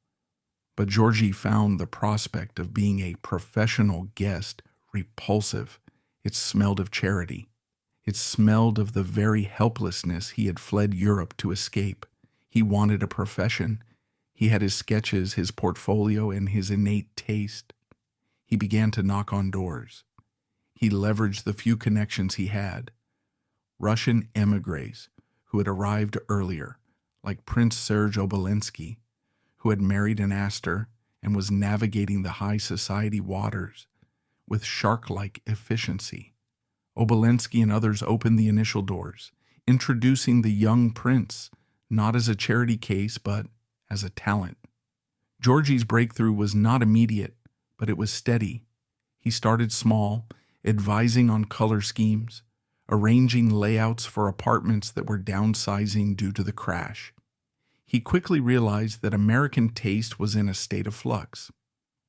But Georgy found the prospect of being a professional guest repulsive. It smelled of charity. It smelled of the very helplessness he had fled Europe to escape. He wanted a profession. He had his sketches, his portfolio, and his innate taste. He began to knock on doors. He leveraged the few connections he had. Russian émigrés who had arrived earlier, like Prince Serge Obolensky, who had married an Astor and was navigating the high society waters with shark-like efficiency. Obolensky and others opened the initial doors, introducing the young prince, not as a charity case, but as a talent. Georgy's breakthrough was not immediate, but it was steady. He started small, advising on color schemes, arranging layouts for apartments that were downsizing due to the crash. He quickly realized that American taste was in a state of flux.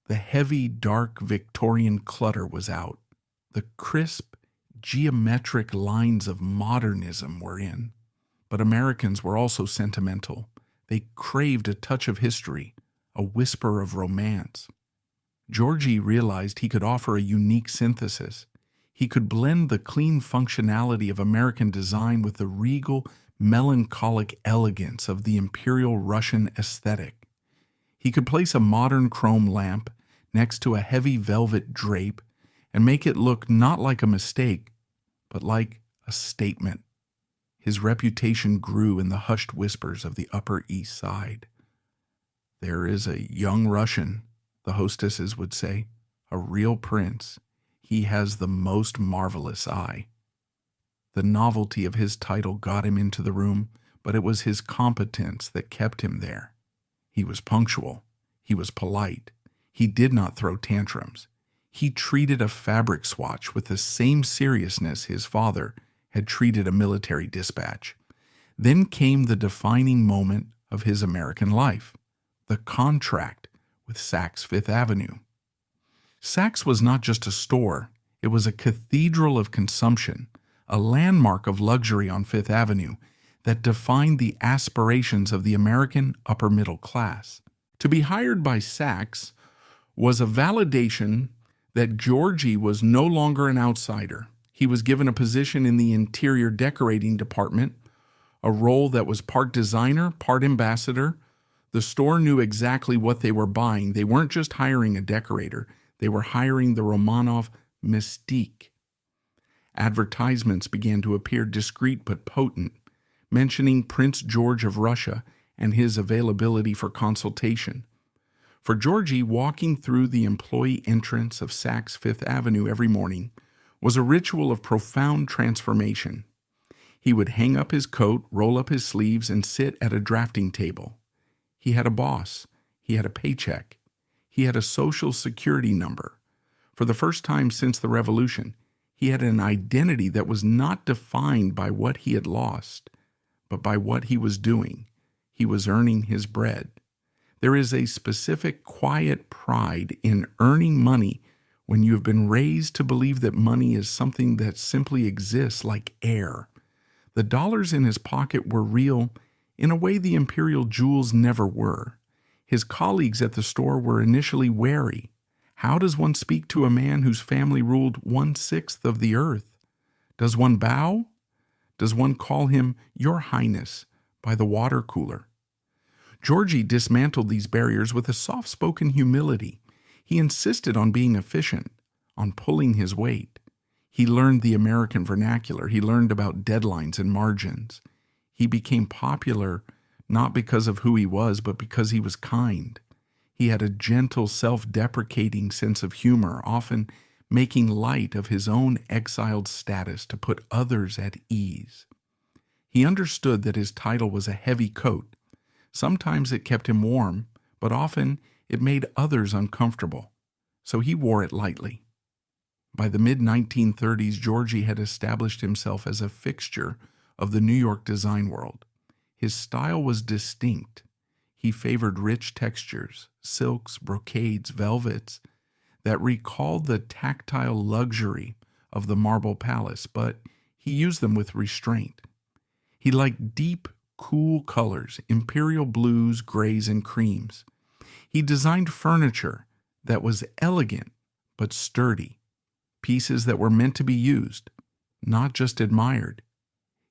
The heavy, dark Victorian clutter was out. The crisp, geometric lines of modernism were in. But Americans were also sentimental. They craved a touch of history, a whisper of romance. Georgy realized he could offer a unique synthesis. He could blend the clean functionality of American design with the regal, melancholic elegance of the Imperial Russian aesthetic. He could place a modern chrome lamp next to a heavy velvet drape and make it look not like a mistake, but like a statement. His reputation grew in the hushed whispers of the Upper East Side. "There is a young Russian," the hostesses would say, "a real prince. He has the most marvelous eye." The novelty of his title got him into the room, but it was his competence that kept him there. He was punctual. He was polite. He did not throw tantrums. He treated a fabric swatch with the same seriousness his father had treated a military dispatch. Then came the defining moment of his American life, the contract with Saks Fifth Avenue. Saks was not just a store, it was a cathedral of consumption, a landmark of luxury on Fifth Avenue that defined the aspirations of the American upper middle class. To be hired by Saks was a validation that Georgy was no longer an outsider. He was given a position in the interior decorating department, a role that was part designer, part ambassador. The store knew exactly what they were buying. They weren't just hiring a decorator, they were hiring the Romanov mystique. Advertisements began to appear, discreet but potent, mentioning Prince George of Russia and his availability for consultation. For Georgy, walking through the employee entrance of Saks Fifth Avenue every morning was a ritual of profound transformation. He would hang up his coat, roll up his sleeves, and sit at a drafting table. He had a boss. He had a paycheck. He had a social security number. For the first time since the revolution, he had an identity that was not defined by what he had lost, but by what he was doing. He was earning his bread. There is a specific quiet pride in earning money when you have been raised to believe that money is something that simply exists like air. The dollars in his pocket were real in a way the imperial jewels never were. His colleagues at the store were initially wary. How does one speak to a man whose family ruled 1/6 of the earth? Does one bow? Does one call him "Your Highness" by the water cooler? Georgy dismantled these barriers with a soft-spoken humility. He insisted on being efficient, on pulling his weight. He learned the American vernacular. He learned about deadlines and margins. He became popular not because of who he was, but because he was kind. He had a gentle, self-deprecating sense of humor, often making light of his own exiled status to put others at ease. He understood that his title was a heavy coat. Sometimes it kept him warm, but often it made others uncomfortable, so he wore it lightly. By the mid-1930s, Georgy had established himself as a fixture of the New York design world. His style was distinct. He favored rich textures, silks, brocades, velvets, that recalled the tactile luxury of the marble palace, but he used them with restraint. He liked deep, cool colors, imperial blues, grays, and creams. He designed furniture that was elegant but sturdy, pieces that were meant to be used, not just admired.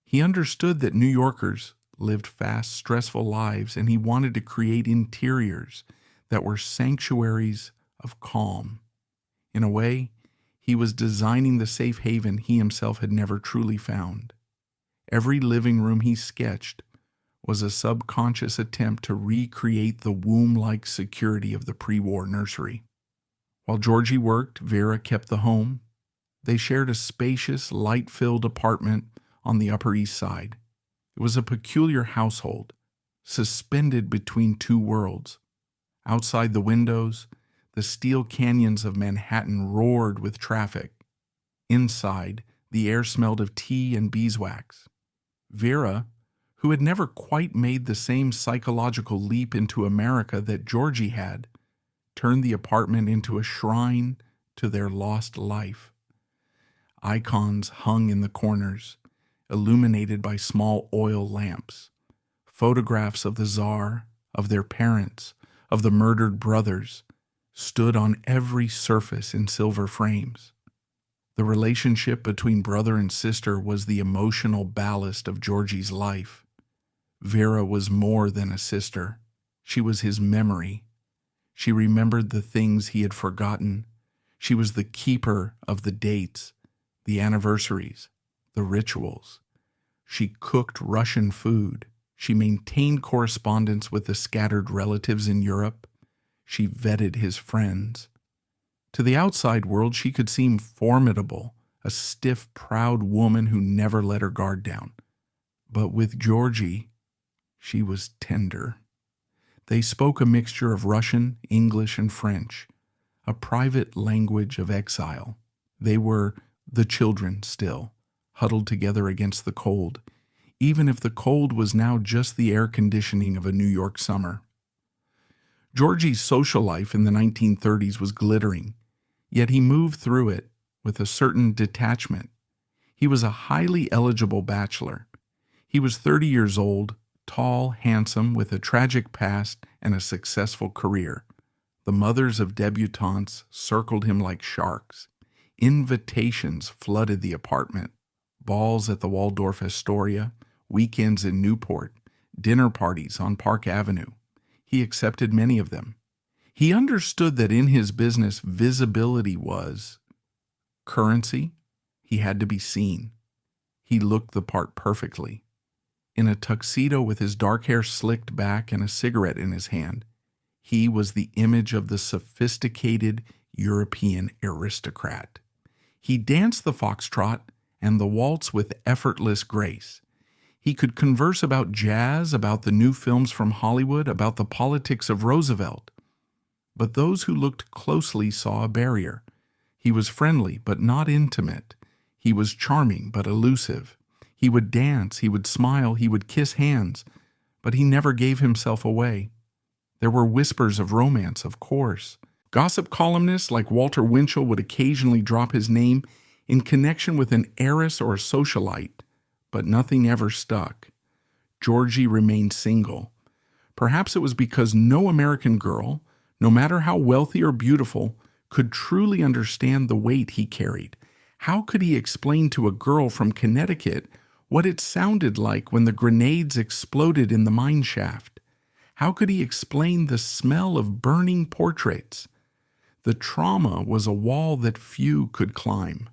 He understood that New Yorkers lived fast, stressful lives, and he wanted to create interiors that were sanctuaries of calm. In a way, he was designing the safe haven he himself had never truly found. Every living room he sketched was a subconscious attempt to recreate the womb-like security of the pre-war nursery. While Georgy worked, Vera kept the home. They shared a spacious, light-filled apartment on the Upper East Side. It was a peculiar household, suspended between two worlds. Outside the windows, the steel canyons of Manhattan roared with traffic. Inside, the air smelled of tea and beeswax. Vera, who had never quite made the same psychological leap into America that Georgy had, turned the apartment into a shrine to their lost life. Icons hung in the corners, illuminated by small oil lamps. Photographs of the Tsar, of their parents, of the murdered brothers, stood on every surface in silver frames. The relationship between brother and sister was the emotional ballast of Georgy's life. Vera was more than a sister. She was his memory. She remembered the things he had forgotten. She was the keeper of the dates, the anniversaries, the rituals. She cooked Russian food. She maintained correspondence with the scattered relatives in Europe. She vetted his friends. To the outside world, she could seem formidable, a stiff, proud woman who never let her guard down. But with Georgy, she was tender. They spoke a mixture of Russian, English, and French, a private language of exile. They were the children still, huddled together against the cold, even if the cold was now just the air conditioning of a New York summer. Georgy's social life in the 1930s was glittering, yet he moved through it with a certain detachment. He was a highly eligible bachelor. He was 30 years old, tall, handsome, with a tragic past and a successful career. The mothers of debutantes circled him like sharks. Invitations flooded the apartment. Balls at the Waldorf Astoria, weekends in Newport, dinner parties on Park Avenue. He accepted many of them. He understood that in his business, visibility was currency. He had to be seen. He looked the part perfectly. In a tuxedo with his dark hair slicked back and a cigarette in his hand, he was the image of the sophisticated European aristocrat. He danced the foxtrot and the waltz with effortless grace. He could converse about jazz, about the new films from Hollywood, about the politics of Roosevelt. But those who looked closely saw a barrier. He was friendly, but not intimate. He was charming, but elusive. He would dance, he would smile, he would kiss hands, but he never gave himself away. There were whispers of romance, of course. Gossip columnists like Walter Winchell would occasionally drop his name in connection with an heiress or a socialite, but nothing ever stuck. Georgy remained single. Perhaps it was because no American girl, no matter how wealthy or beautiful, could truly understand the weight he carried. How could he explain to a girl from Connecticut what it sounded like when the grenades exploded in the mine shaft? How could he explain the smell of burning portraits? The trauma was a wall that few could climb.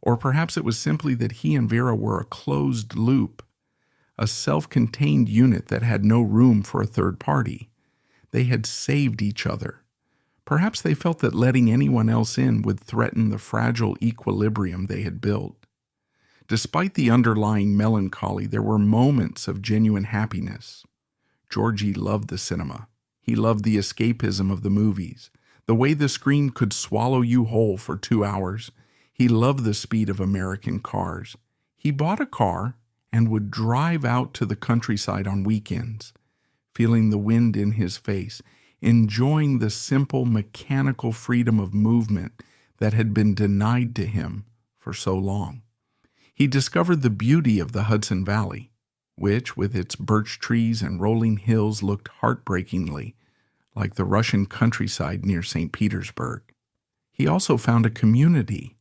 Or perhaps it was simply that he and Vera were a closed loop, a self-contained unit that had no room for a third party. They had saved each other. Perhaps they felt that letting anyone else in would threaten the fragile equilibrium they had built. Despite the underlying melancholy, there were moments of genuine happiness. Georgy loved the cinema. He loved the escapism of the movies, the way the screen could swallow you whole for 2 hours. He loved the speed of American cars. He bought a car and would drive out to the countryside on weekends, feeling the wind in his face, enjoying the simple mechanical freedom of movement that had been denied to him for so long. He discovered the beauty of the Hudson Valley, which, with its birch trees and rolling hills, looked heartbreakingly like the Russian countryside near St. Petersburg. He also found a community.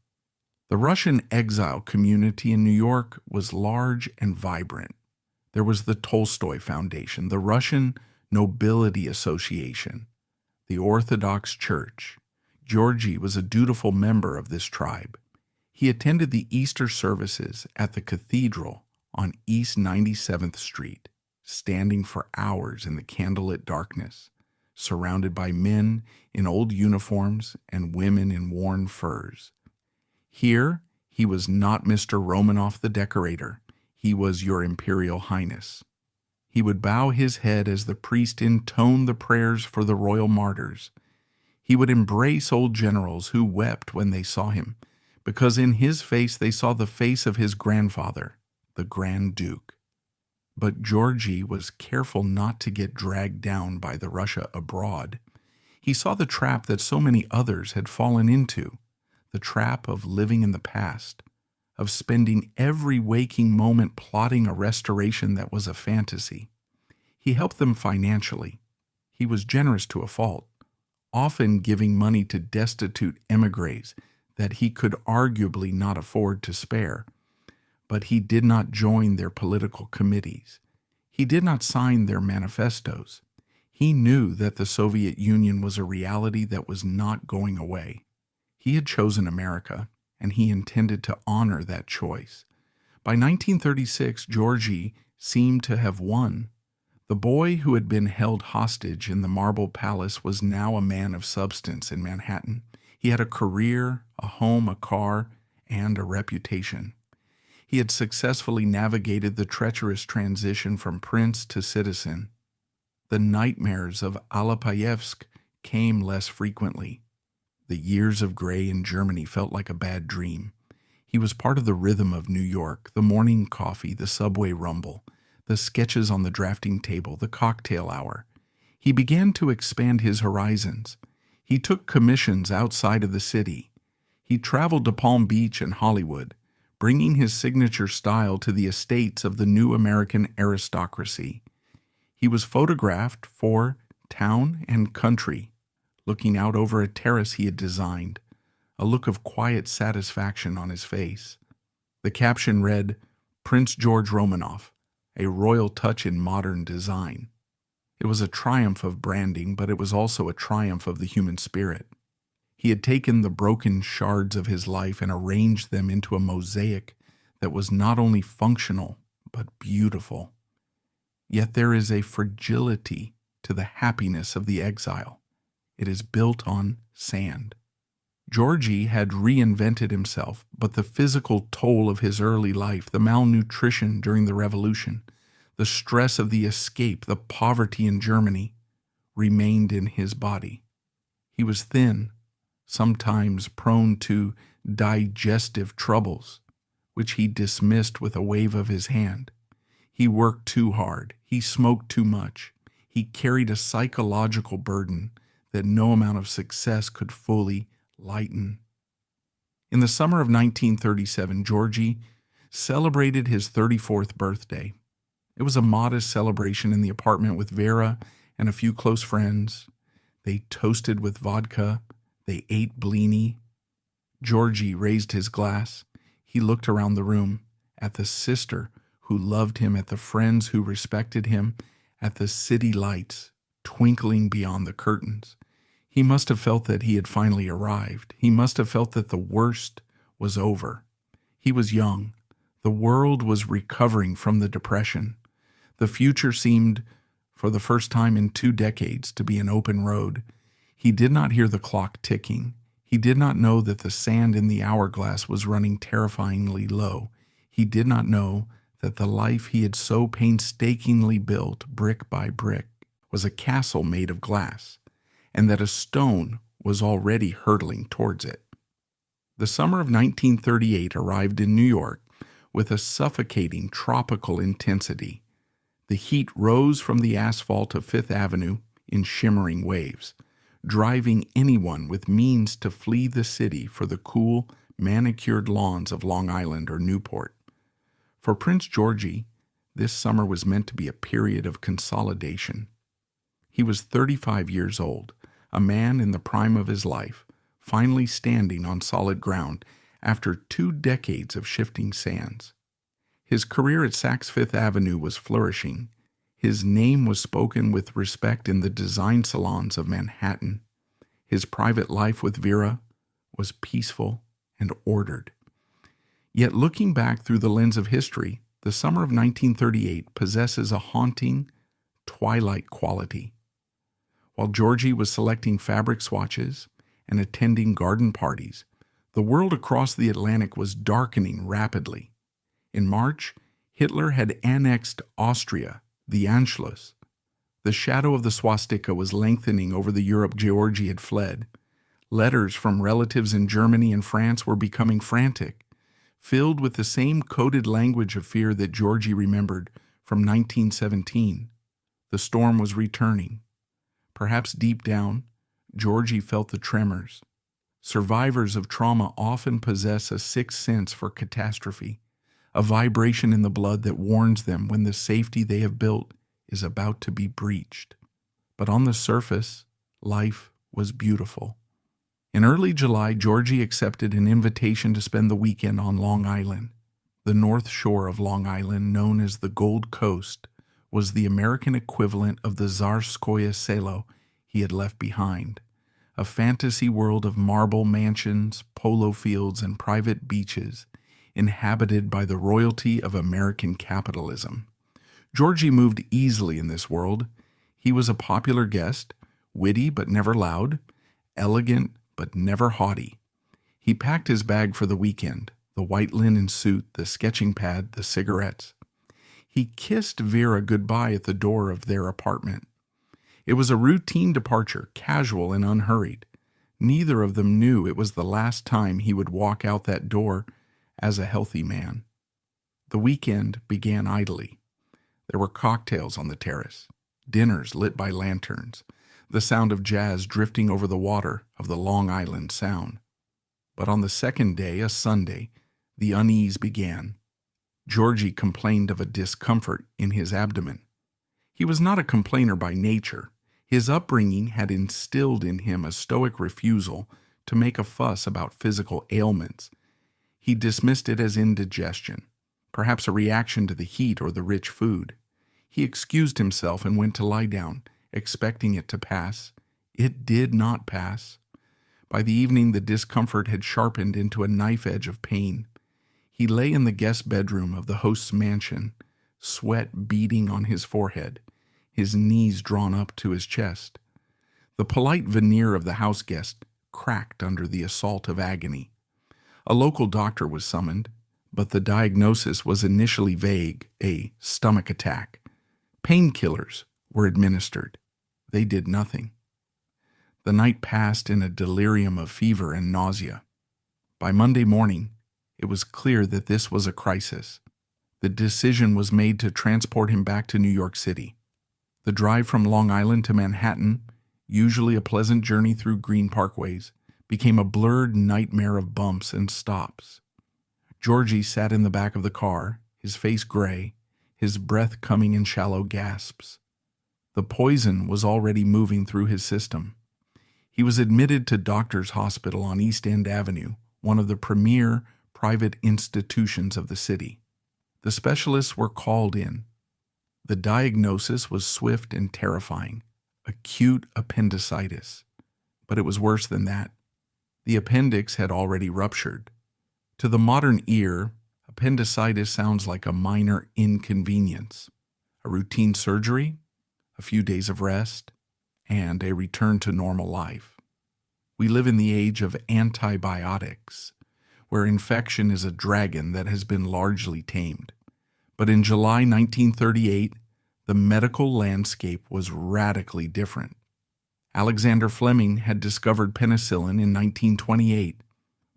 The Russian exile community in New York was large and vibrant. There was the Tolstoy Foundation, the Russian Nobility Association, the Orthodox Church. Georgy was a dutiful member of this tribe. He attended the Easter services at the cathedral on East 97th Street, standing for hours in the candlelit darkness, surrounded by men in old uniforms and women in worn furs. Here, he was not Mr. Romanov the decorator. He was Your Imperial Highness. He would bow his head as the priest intoned the prayers for the royal martyrs. He would embrace old generals who wept when they saw him, because in his face they saw the face of his grandfather, the Grand Duke. But Georgy was careful not to get dragged down by the Russia abroad. He saw the trap that so many others had fallen into, the trap of living in the past, of spending every waking moment plotting a restoration that was a fantasy. He helped them financially. He was generous to a fault, often giving money to destitute émigrés that he could arguably not afford to spare. But he did not join their political committees. He did not sign their manifestos. He knew that the Soviet Union was a reality that was not going away. He had chosen America, and he intended to honor that choice. By 1936, Georgy seemed to have won. The boy who had been held hostage in the Marble Palace was now a man of substance in Manhattan. He had a career, a home, a car, and a reputation. He had successfully navigated the treacherous transition from prince to citizen. The nightmares of Alapayevsk came less frequently. The years of gray in Germany felt like a bad dream. He was part of the rhythm of New York, the morning coffee, the subway rumble, the sketches on the drafting table, the cocktail hour. He began to expand his horizons. He took commissions outside of the city. He traveled to Palm Beach and Hollywood, bringing his signature style to the estates of the new American aristocracy. He was photographed for Town and Country, looking out over a terrace he had designed, a look of quiet satisfaction on his face. The caption read, "Prince George Romanov, a royal touch in modern design." It was a triumph of branding, but it was also a triumph of the human spirit. He had taken the broken shards of his life and arranged them into a mosaic that was not only functional, but beautiful. Yet there is a fragility to the happiness of the exile. It is built on sand. Georgy had reinvented himself, but the physical toll of his early life, the malnutrition during the revolution, the stress of the escape, the poverty in Germany, remained in his body. He was thin, sometimes prone to digestive troubles, which he dismissed with a wave of his hand. He worked too hard. He smoked too much. He carried a psychological burden that no amount of success could fully lighten. In the summer of 1937, Georgy celebrated his 34th birthday. It was a modest celebration in the apartment with Vera and a few close friends. They toasted with vodka. They ate blini. Georgy raised his glass. He looked around the room, at the sister who loved him, at the friends who respected him, at the city lights twinkling beyond the curtains. He must have felt that he had finally arrived. He must have felt that the worst was over. He was young. The world was recovering from the depression. The future seemed, for the first time in 2 decades, to be an open road. He did not hear the clock ticking. He did not know that the sand in the hourglass was running terrifyingly low. He did not know that the life he had so painstakingly built, brick by brick, was a castle made of glass, and that a stone was already hurtling towards it. The summer of 1938 arrived in New York with a suffocating tropical intensity. The heat rose from the asphalt of Fifth Avenue in shimmering waves, driving anyone with means to flee the city for the cool, manicured lawns of Long Island or Newport. For Prince Georgy, this summer was meant to be a period of consolidation. He was 35 years old, a man in the prime of his life, finally standing on solid ground after 2 decades of shifting sands. His career at Saks Fifth Avenue was flourishing. His name was spoken with respect in the design salons of Manhattan. His private life with Vera was peaceful and ordered. Yet looking back through the lens of history, the summer of 1938 possesses a haunting, twilight quality. While Georgy was selecting fabric swatches and attending garden parties, the world across the Atlantic was darkening rapidly. In March, Hitler had annexed Austria, the Anschluss. The shadow of the swastika was lengthening over the Europe Georgy had fled. Letters from relatives in Germany and France were becoming frantic, filled with the same coded language of fear that Georgy remembered from 1917. The storm was returning. Perhaps deep down, Georgy felt the tremors. Survivors of trauma often possess a sixth sense for catastrophe, a vibration in the blood that warns them when the safety they have built is about to be breached. But on the surface, life was beautiful. In early July, Georgy accepted an invitation to spend the weekend on Long Island. The north shore of Long Island, known as the Gold Coast, was the American equivalent of the Tsarskoye Selo he had left behind, a fantasy world of marble mansions, polo fields, and private beaches. inhabited by the royalty of American capitalism. Georgy moved easily in this world. He was a popular guest, witty but never loud, elegant but never haughty. He packed his bag for the weekend, the white linen suit, the sketching pad, the cigarettes. He kissed Vera goodbye at the door of their apartment. It was a routine departure, casual and unhurried. Neither of them knew it was the last time he would walk out that door as a healthy man. The weekend began idly. There were cocktails on the terrace, dinners lit by lanterns, the sound of jazz drifting over the water of the Long Island Sound. But on the second day, a Sunday, the unease began. Georgy complained of a discomfort in his abdomen. He was not a complainer by nature. His upbringing had instilled in him a stoic refusal to make a fuss about physical ailments. He dismissed it as indigestion, perhaps a reaction to the heat or the rich food. He excused himself and went to lie down, expecting it to pass. It did not pass. By the evening, the discomfort had sharpened into a knife edge of pain. He lay in the guest bedroom of the host's mansion, sweat beading on his forehead, his knees drawn up to his chest. The polite veneer of the house guest cracked under the assault of agony. A local doctor was summoned, but the diagnosis was initially vague, a stomach attack. Painkillers were administered. They did nothing. The night passed in a delirium of fever and nausea. By Monday morning, it was clear that this was a crisis. The decision was made to transport him back to New York City. The drive from Long Island to Manhattan, usually a pleasant journey through green parkways, became a blurred nightmare of bumps and stops. Georgy sat in the back of the car, his face gray, his breath coming in shallow gasps. The poison was already moving through his system. He was admitted to Doctors' Hospital on East End Avenue, one of the premier private institutions of the city. The specialists were called in. The diagnosis was swift and terrifying: acute appendicitis. But it was worse than that. The appendix had already ruptured. To the modern ear, appendicitis sounds like a minor inconvenience. A routine surgery, a few days of rest, and a return to normal life. We live in the age of antibiotics, where infection is a dragon that has been largely tamed. But in July 1938, the medical landscape was radically different. Alexander Fleming had discovered penicillin in 1928,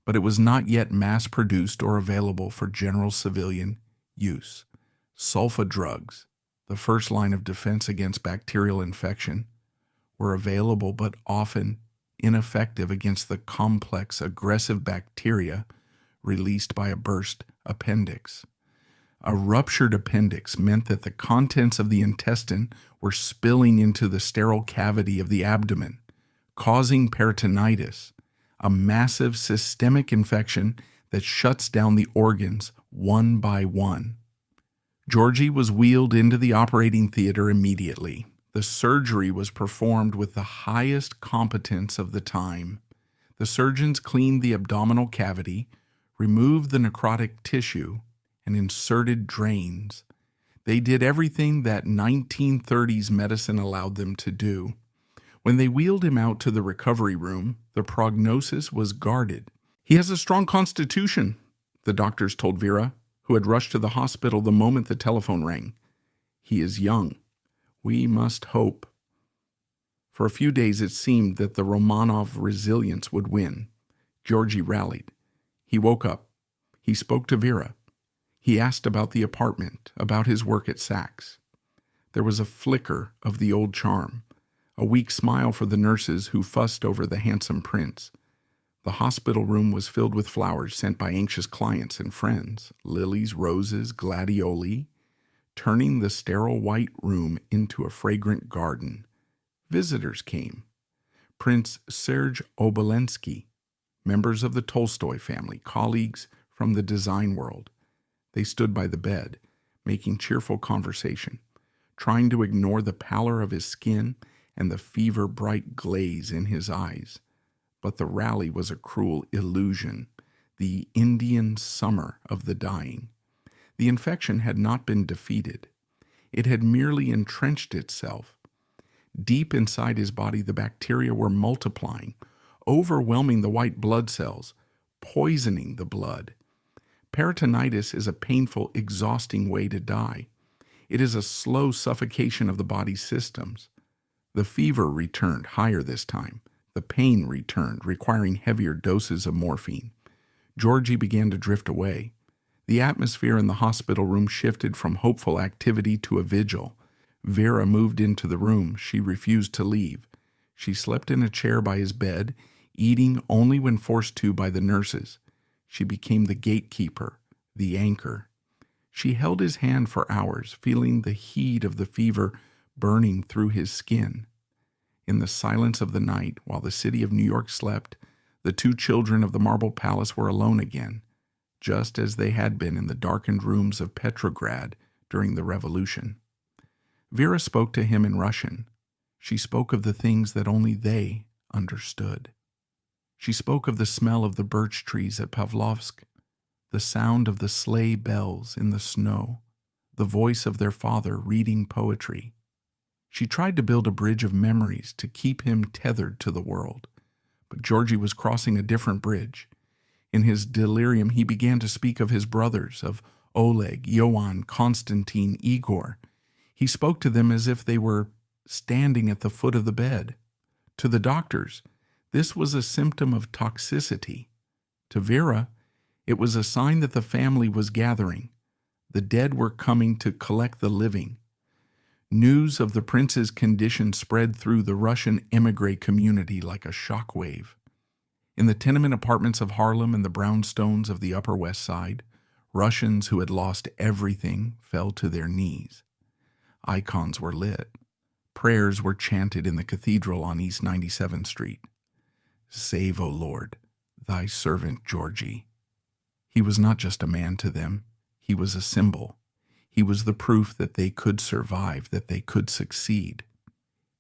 but it was not yet mass-produced or available for general civilian use. Sulfa drugs, the first line of defense against bacterial infection, were available but often ineffective against the complex, aggressive bacteria released by a burst appendix. A ruptured appendix meant that the contents of the intestine were spilling into the sterile cavity of the abdomen, causing peritonitis, a massive systemic infection that shuts down the organs one by one. Georgy was wheeled into the operating theater immediately. The surgery was performed with the highest competence of the time. The surgeons cleaned the abdominal cavity, removed the necrotic tissue, and inserted drains. They did everything that 1930s medicine allowed them to do. When they wheeled him out to the recovery room, the prognosis was guarded. "He has a strong constitution," the doctors told Vera, who had rushed to the hospital the moment the telephone rang. "He is young. We must hope." For a few days it seemed that the Romanov resilience would win. Georgy rallied. He woke up. He spoke to Vera. He asked about the apartment, about his work at Saks. There was a flicker of the old charm, a weak smile for the nurses who fussed over the handsome prince. The hospital room was filled with flowers sent by anxious clients and friends, lilies, roses, gladioli, turning the sterile white room into a fragrant garden. Visitors came. Prince Serge Obolensky, members of the Tolstoy family, colleagues from the design world. They stood by the bed, making cheerful conversation, trying to ignore the pallor of his skin and the fever-bright glaze in his eyes. But the rally was a cruel illusion. the Indian summer of the dying. The infection had not been defeated. It had merely entrenched itself. Deep inside his body, the bacteria were multiplying, overwhelming the white blood cells, poisoning the blood. Peritonitis is a painful, exhausting way to die. It is a slow suffocation of the body's systems. The fever returned, higher this time. The pain returned, requiring heavier doses of morphine. Georgy began to drift away. The atmosphere in the hospital room shifted from hopeful activity to a vigil. Vera moved into the room. She refused to leave. She slept in a chair by his bed, eating only when forced to by the nurses. She became the gatekeeper, the anchor. She held his hand for hours, feeling the heat of the fever burning through his skin. In the silence of the night, while the city of New York slept, the two children of the Marble Palace were alone again, just as they had been in the darkened rooms of Petrograd during the Revolution. Vera spoke to him in Russian. She spoke of the things that only they understood. She spoke of the smell of the birch trees at Pavlovsk, the sound of the sleigh bells in the snow, the voice of their father reading poetry. She tried to build a bridge of memories to keep him tethered to the world, but Georgy was crossing a different bridge. In his delirium, he began to speak of his brothers, of Oleg, Ioan, Konstantin, Igor. He spoke to them as if they were standing at the foot of the bed. To the doctors, this was a symptom of toxicity. To Vera, it was a sign that the family was gathering. The dead were coming to collect the living. News of the prince's condition spread through the Russian emigre community like a shockwave. In the tenement apartments of Harlem and the brownstones of the Upper West Side, Russians who had lost everything fell to their knees. Icons were lit. Prayers were chanted in the cathedral on East 97th Street. Save, O Lord, thy servant Georgy. He was not just a man to them. He was a symbol. He was the proof that they could survive, that they could succeed.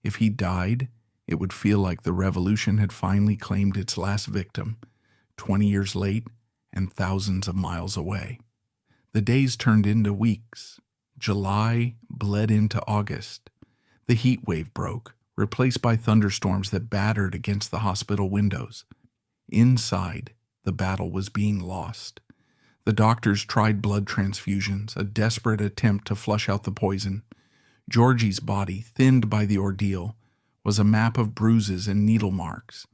If he died, it would feel like the revolution had finally claimed its last victim, 20 years late and thousands of miles away. The days turned into weeks. July bled into August. The heat wave broke, replaced by thunderstorms that battered against the hospital windows. Inside, the battle was being lost. The doctors tried blood transfusions, a desperate attempt to flush out the poison. Georgy's body, thinned by the ordeal, was a map of bruises and needle marks.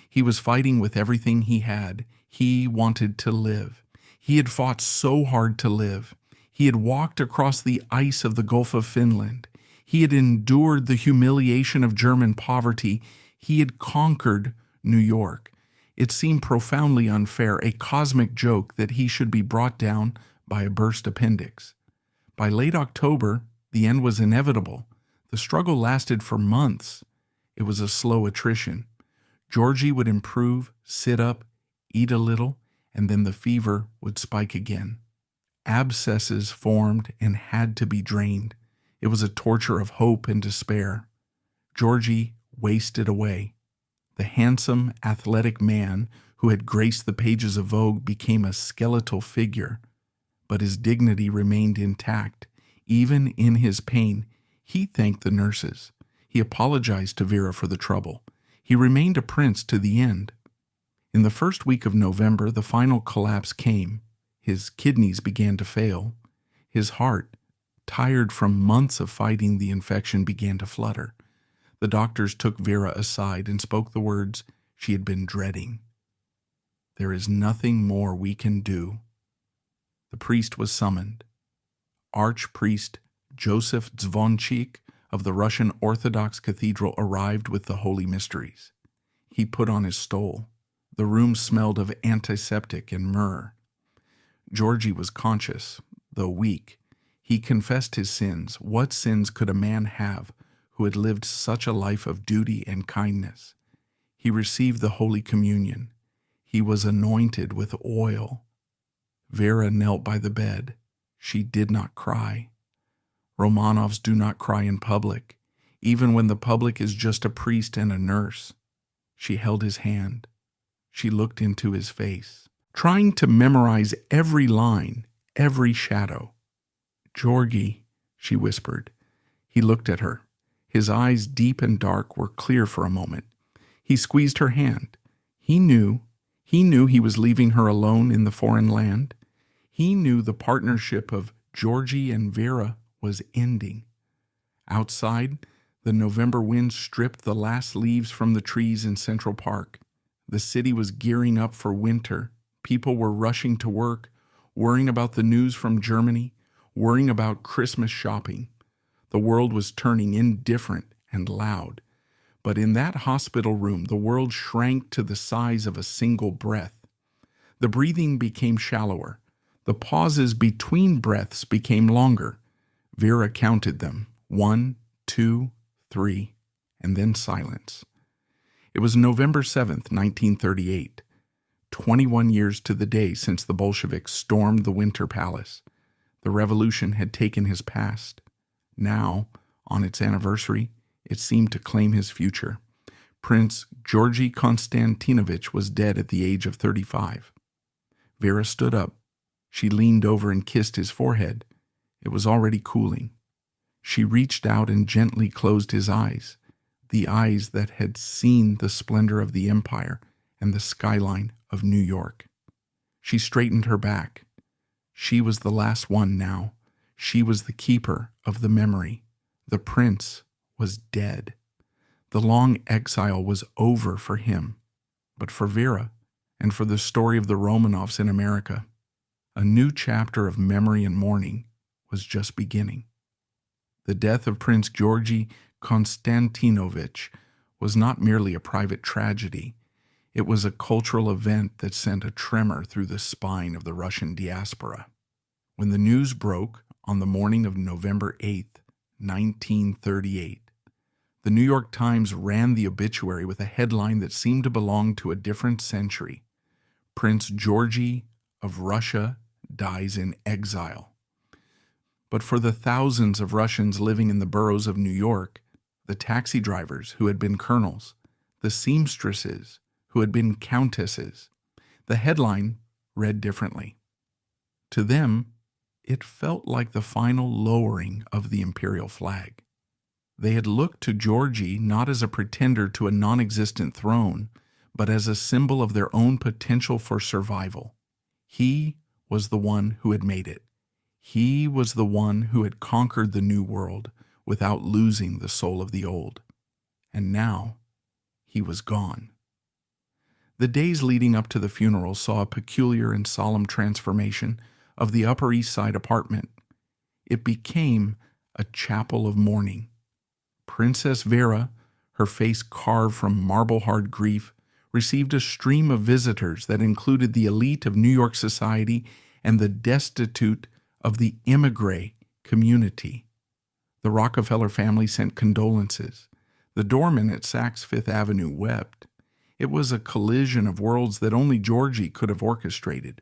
He was fighting with everything he had. He wanted to live. He had fought so hard to live. He had walked across the ice of the Gulf of Finland. He had endured the humiliation of German poverty. He had conquered New York. It seemed profoundly unfair, a cosmic joke that he should be brought down by a burst appendix. By late October, the end was inevitable. The struggle lasted for months. It was a slow attrition. Georgy would improve, sit up, eat a little, and then the fever would spike again. Abscesses formed and had to be drained. It was a torture of hope and despair. Georgy wasted away. The handsome, athletic man who had graced the pages of Vogue became a skeletal figure, but his dignity remained intact. Even in his pain, he thanked the nurses. He apologized to Vera for the trouble. He remained a prince to the end. In the first week of November, the final collapse came. His kidneys began to fail. His heart, tired from months of fighting the infection, began to flutter. The doctors took Vera aside and spoke the words she had been dreading. "There is nothing more we can do." The priest was summoned. Archpriest Joseph Zvonchik of the Russian Orthodox Cathedral arrived with the Holy Mysteries. He put on his stole. The room smelled of antiseptic and myrrh. Georgy was conscious, though weak. He confessed his sins. What sins could a man have who had lived such a life of duty and kindness? He received the Holy Communion. He was anointed with oil. Vera knelt by the bed. She did not cry. Romanovs do not cry in public, even when the public is just a priest and a nurse. She held his hand. She looked into his face. trying to memorize every line, every shadow. "Georgy," she whispered. He looked at her. His eyes, deep and dark, were clear for a moment. He squeezed her hand. He knew he was leaving her alone in the foreign land. He knew the partnership of Georgy and Vera was ending. Outside, the November wind stripped the last leaves from the trees in Central Park. The city was gearing up for winter. People were rushing to work, worrying about the news from Germany, worrying about Christmas shopping. The world was turning indifferent and loud. But in that hospital room, the world shrank to the size of a single breath. The breathing became shallower. The pauses between breaths became longer. Vera counted them. 1, 2, 3, and then silence. It was November 7th, 1938, 21 years to the day since the Bolsheviks stormed the Winter Palace. The revolution had taken his past. Now, on its anniversary, it seemed to claim his future. Prince Georgy Konstantinovich was dead at the age of 35. Vera stood up. She leaned over and kissed his forehead. It was already cooling. She reached out and gently closed his eyes, the eyes that had seen the splendor of the empire and the skyline of New York. She straightened her back. She was the last one now. She was the keeper of the memory. The prince was dead. The long exile was over for him. But for Vera, and for the story of the Romanovs in America, a new chapter of memory and mourning was just beginning. The death of Prince Georgy Konstantinovich was not merely a private tragedy. It was a cultural event that sent a tremor through the spine of the Russian diaspora. When the news broke on the morning of November 8th, 1938, the New York Times ran the obituary with a headline that seemed to belong to a different century. Prince Georgy of Russia dies in exile. But for the thousands of Russians living in the boroughs of New York, the taxi drivers who had been colonels, the seamstresses who had been countesses, the headline read differently. To them, it felt like the final lowering of the imperial flag. They had looked to Georgy not as a pretender to a non-existent throne, but as a symbol of their own potential for survival. He was the one who had made it. He was the one who had conquered the new world without losing the soul of the old. And now, he was gone. The days leading up to the funeral saw a peculiar and solemn transformation of the Upper East Side apartment. It became a chapel of mourning. Princess Vera, her face carved from marble-hard grief, received a stream of visitors that included the elite of New York society and the destitute of the immigrant community. The Rockefeller family sent condolences. The doorman at Saks Fifth Avenue wept. It was a collision of worlds that only Georgy could have orchestrated.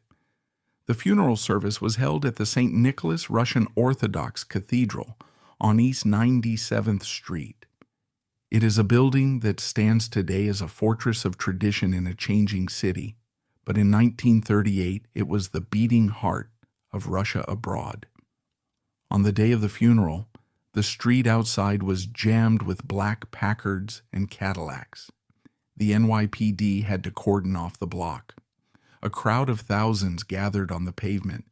The funeral service was held at the St. Nicholas Russian Orthodox Cathedral on East 97th Street. It is a building that stands today as a fortress of tradition in a changing city, but in 1938 it was the beating heart of Russia abroad. On the day of the funeral, the street outside was jammed with black Packards and Cadillacs. The NYPD had to cordon off the block. A crowd of thousands gathered on the pavement,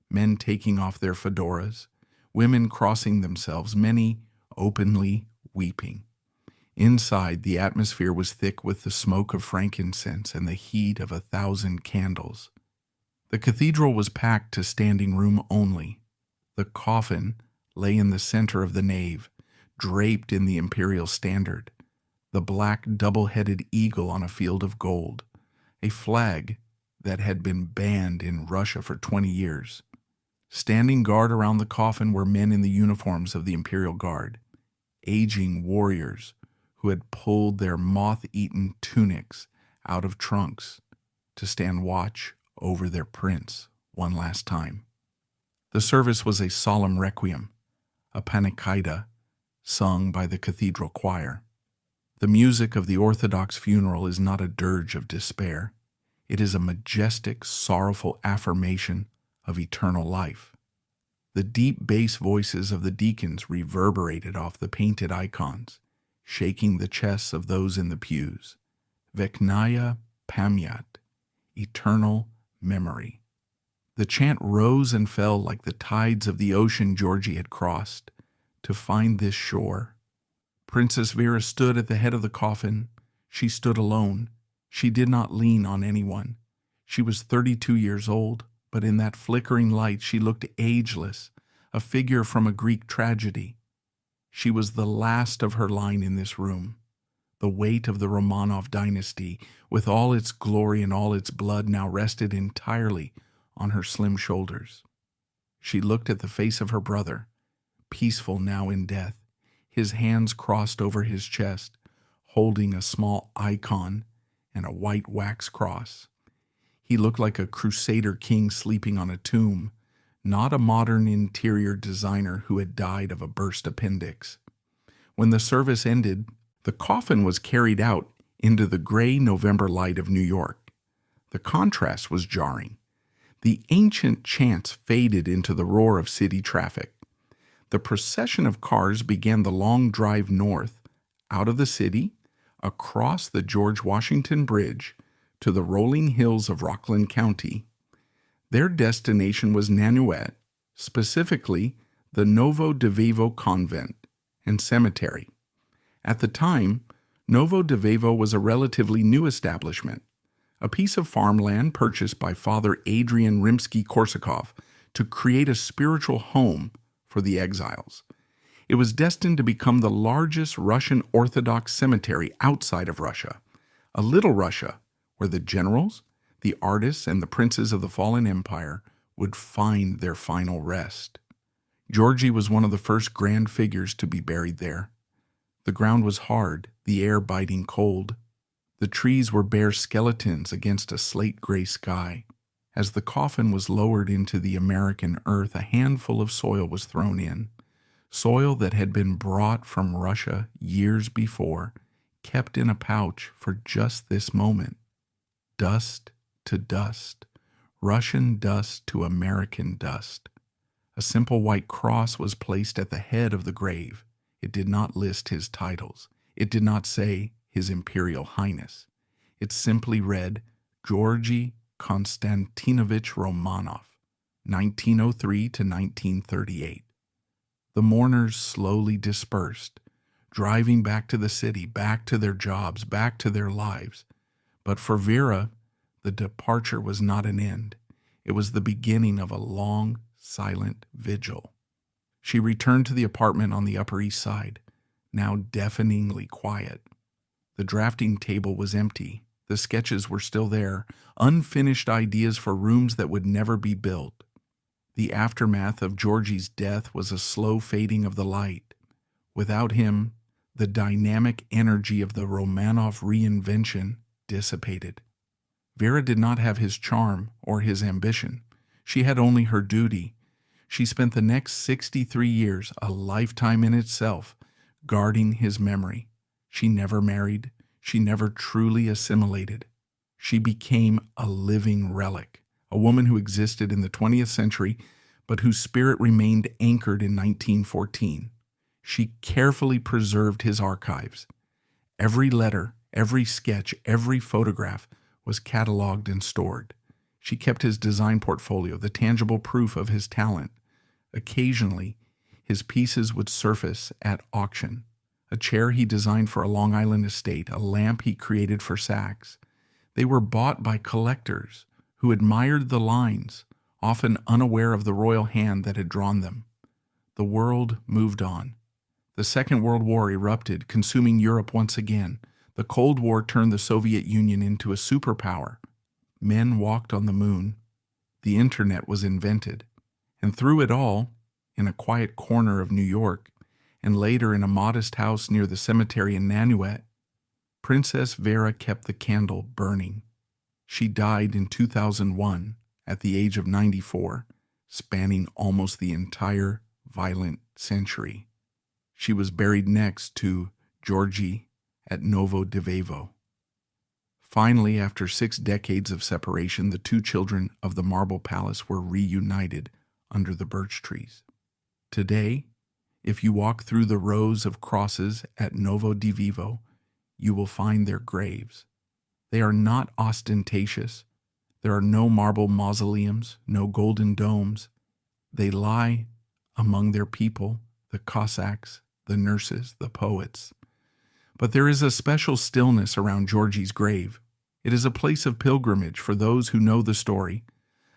men taking off their fedoras, women crossing themselves, many openly weeping. Inside, the atmosphere was thick with the smoke of frankincense and the heat of 1,000 candles. The cathedral was packed to standing room only. The coffin lay in the center of the nave, draped in the imperial standard, the black double-headed eagle on a field of gold, a flag that had been banned in Russia for 20 years. Standing guard around the coffin were men in the uniforms of the Imperial Guard, aging warriors who had pulled their moth-eaten tunics out of trunks to stand watch over their prince one last time. The service was a solemn requiem, a panikaida, sung by the cathedral choir. The music of the Orthodox funeral is not a dirge of despair. It is a majestic, sorrowful affirmation of eternal life. The deep bass voices of the deacons reverberated off the painted icons, shaking the chests of those in the pews. Vechnaya Pamyat, eternal memory. The chant rose and fell like the tides of the ocean Georgy had crossed to find this shore. Princess Vera stood at the head of the coffin. She stood alone. She did not lean on anyone. She was 32 years old, but in that flickering light she looked ageless, a figure from a Greek tragedy. She was the last of her line in this room. The weight of the Romanov dynasty, with all its glory and all its blood, now rested entirely on her slim shoulders. She looked at the face of her brother, peaceful now in death, his hands crossed over his chest, holding a small icon and a white wax cross. He looked like a crusader king sleeping on a tomb, not a modern interior designer who had died of a burst appendix. When the service ended, the coffin was carried out into the gray November light of New York. The contrast was jarring. The ancient chants faded into the roar of city traffic. The procession of cars began the long drive north, out of the city, across the George Washington Bridge, to the rolling hills of Rockland County. Their destination was Nanuet, specifically the Novodevievo Convent and Cemetery. At the time, Novodevievo was a relatively new establishment, a piece of farmland purchased by Father Adrian Rimsky-Korsakov to create a spiritual home for the exiles. It was destined to become the largest Russian Orthodox cemetery outside of Russia, a little Russia where the generals, the artists, and the princes of the fallen empire would find their final rest. Georgy was one of the first grand figures to be buried there. The ground was hard, the air biting cold. The trees were bare skeletons against a slate-gray sky. As the coffin was lowered into the American earth, a handful of soil was thrown in, soil that had been brought from Russia years before, kept in a pouch for just this moment. Dust to dust, Russian dust to American dust. A simple white cross was placed at the head of the grave. It did not list his titles. It did not say His Imperial Highness. It simply read, Georgy Konstantinovich Romanov, 1903 to 1938. The mourners slowly dispersed, driving back to the city, back to their jobs, back to their lives. But for Vera, the departure was not an end. It was the beginning of a long, silent vigil. She returned to the apartment on the Upper East Side, now deafeningly quiet. The drafting table was empty. The sketches were still there, unfinished ideas for rooms that would never be built. The aftermath of Georgy's death was a slow fading of the light. Without him, the dynamic energy of the Romanov reinvention dissipated. Vera did not have his charm or his ambition. She had only her duty. She spent the next 63 years, a lifetime in itself, guarding his memory. She never married. She never truly assimilated. She became a living relic, a woman who existed in the 20th century, but whose spirit remained anchored in 1914. She carefully preserved his archives. Every letter, every sketch, every photograph was cataloged and stored. She kept his design portfolio, the tangible proof of his talent. Occasionally, his pieces would surface at auction. A chair he designed for a Long Island estate, a lamp he created for Saks. They were bought by collectors who admired the lines, often unaware of the royal hand that had drawn them. The world moved on. The Second World War erupted, consuming Europe once again. The Cold War turned the Soviet Union into a superpower. Men walked on the moon. The internet was invented. And through it all, in a quiet corner of New York, and later in a modest house near the cemetery in Nanuet, Princess Vera kept the candle burning. She died in 2001 at the age of 94, spanning almost the entire violent century. She was buried next to Georgy at Novodevievo. Finally, after 6 decades of separation, the two children of the marble palace were reunited under the birch trees. Today, if you walk through the rows of crosses at Novo di Vivo, you will find their graves. They are not ostentatious. There are no marble mausoleums, no golden domes. They lie among their people, the Cossacks, the nurses, the poets. But there is a special stillness around Georgy's grave. It is a place of pilgrimage for those who know the story,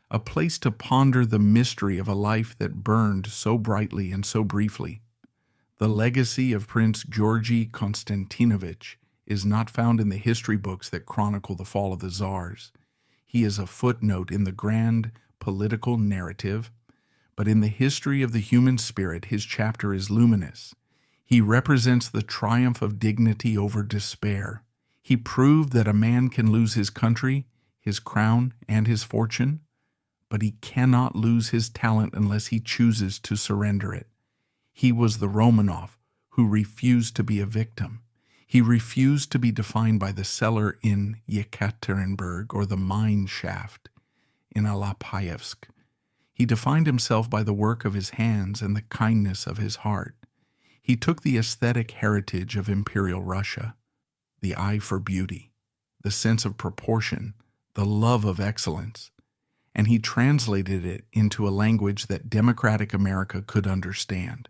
a place to ponder the mystery of a life that burned so brightly and so briefly. The legacy of Prince Georgy Konstantinovich is not found in the history books that chronicle the fall of the Tsars. He is a footnote in the grand political narrative, but in the history of the human spirit, his chapter is luminous. He represents the triumph of dignity over despair. He proved that a man can lose his country, his crown, and his fortune, but he cannot lose his talent unless he chooses to surrender it. He was the Romanov who refused to be a victim. He refused to be defined by the cellar in Yekaterinburg or the mine shaft in Alapayevsk. He defined himself by the work of his hands and the kindness of his heart. He took the aesthetic heritage of Imperial Russia, the eye for beauty, the sense of proportion, the love of excellence, and he translated it into a language that democratic America could understand.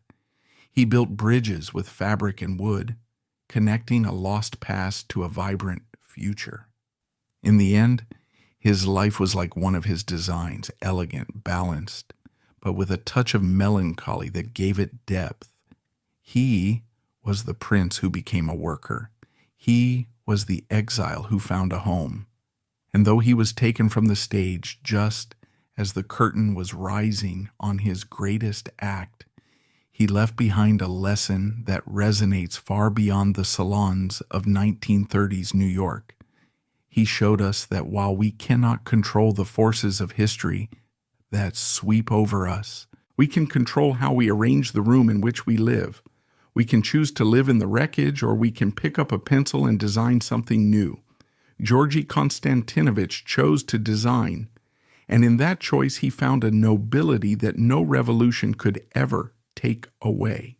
He built bridges with fabric and wood, connecting a lost past to a vibrant future. In the end, his life was like one of his designs, elegant, balanced, but with a touch of melancholy that gave it depth. He was the prince who became a worker. He was the exile who found a home. And though he was taken from the stage just as the curtain was rising on his greatest act, he left behind a lesson that resonates far beyond the salons of 1930s New York. He showed us that while we cannot control the forces of history that sweep over us, we can control how we arrange the room in which we live. We can choose to live in the wreckage, or we can pick up a pencil and design something new. Georgy Konstantinovich chose to design, and in that choice he found a nobility that no revolution could ever take away.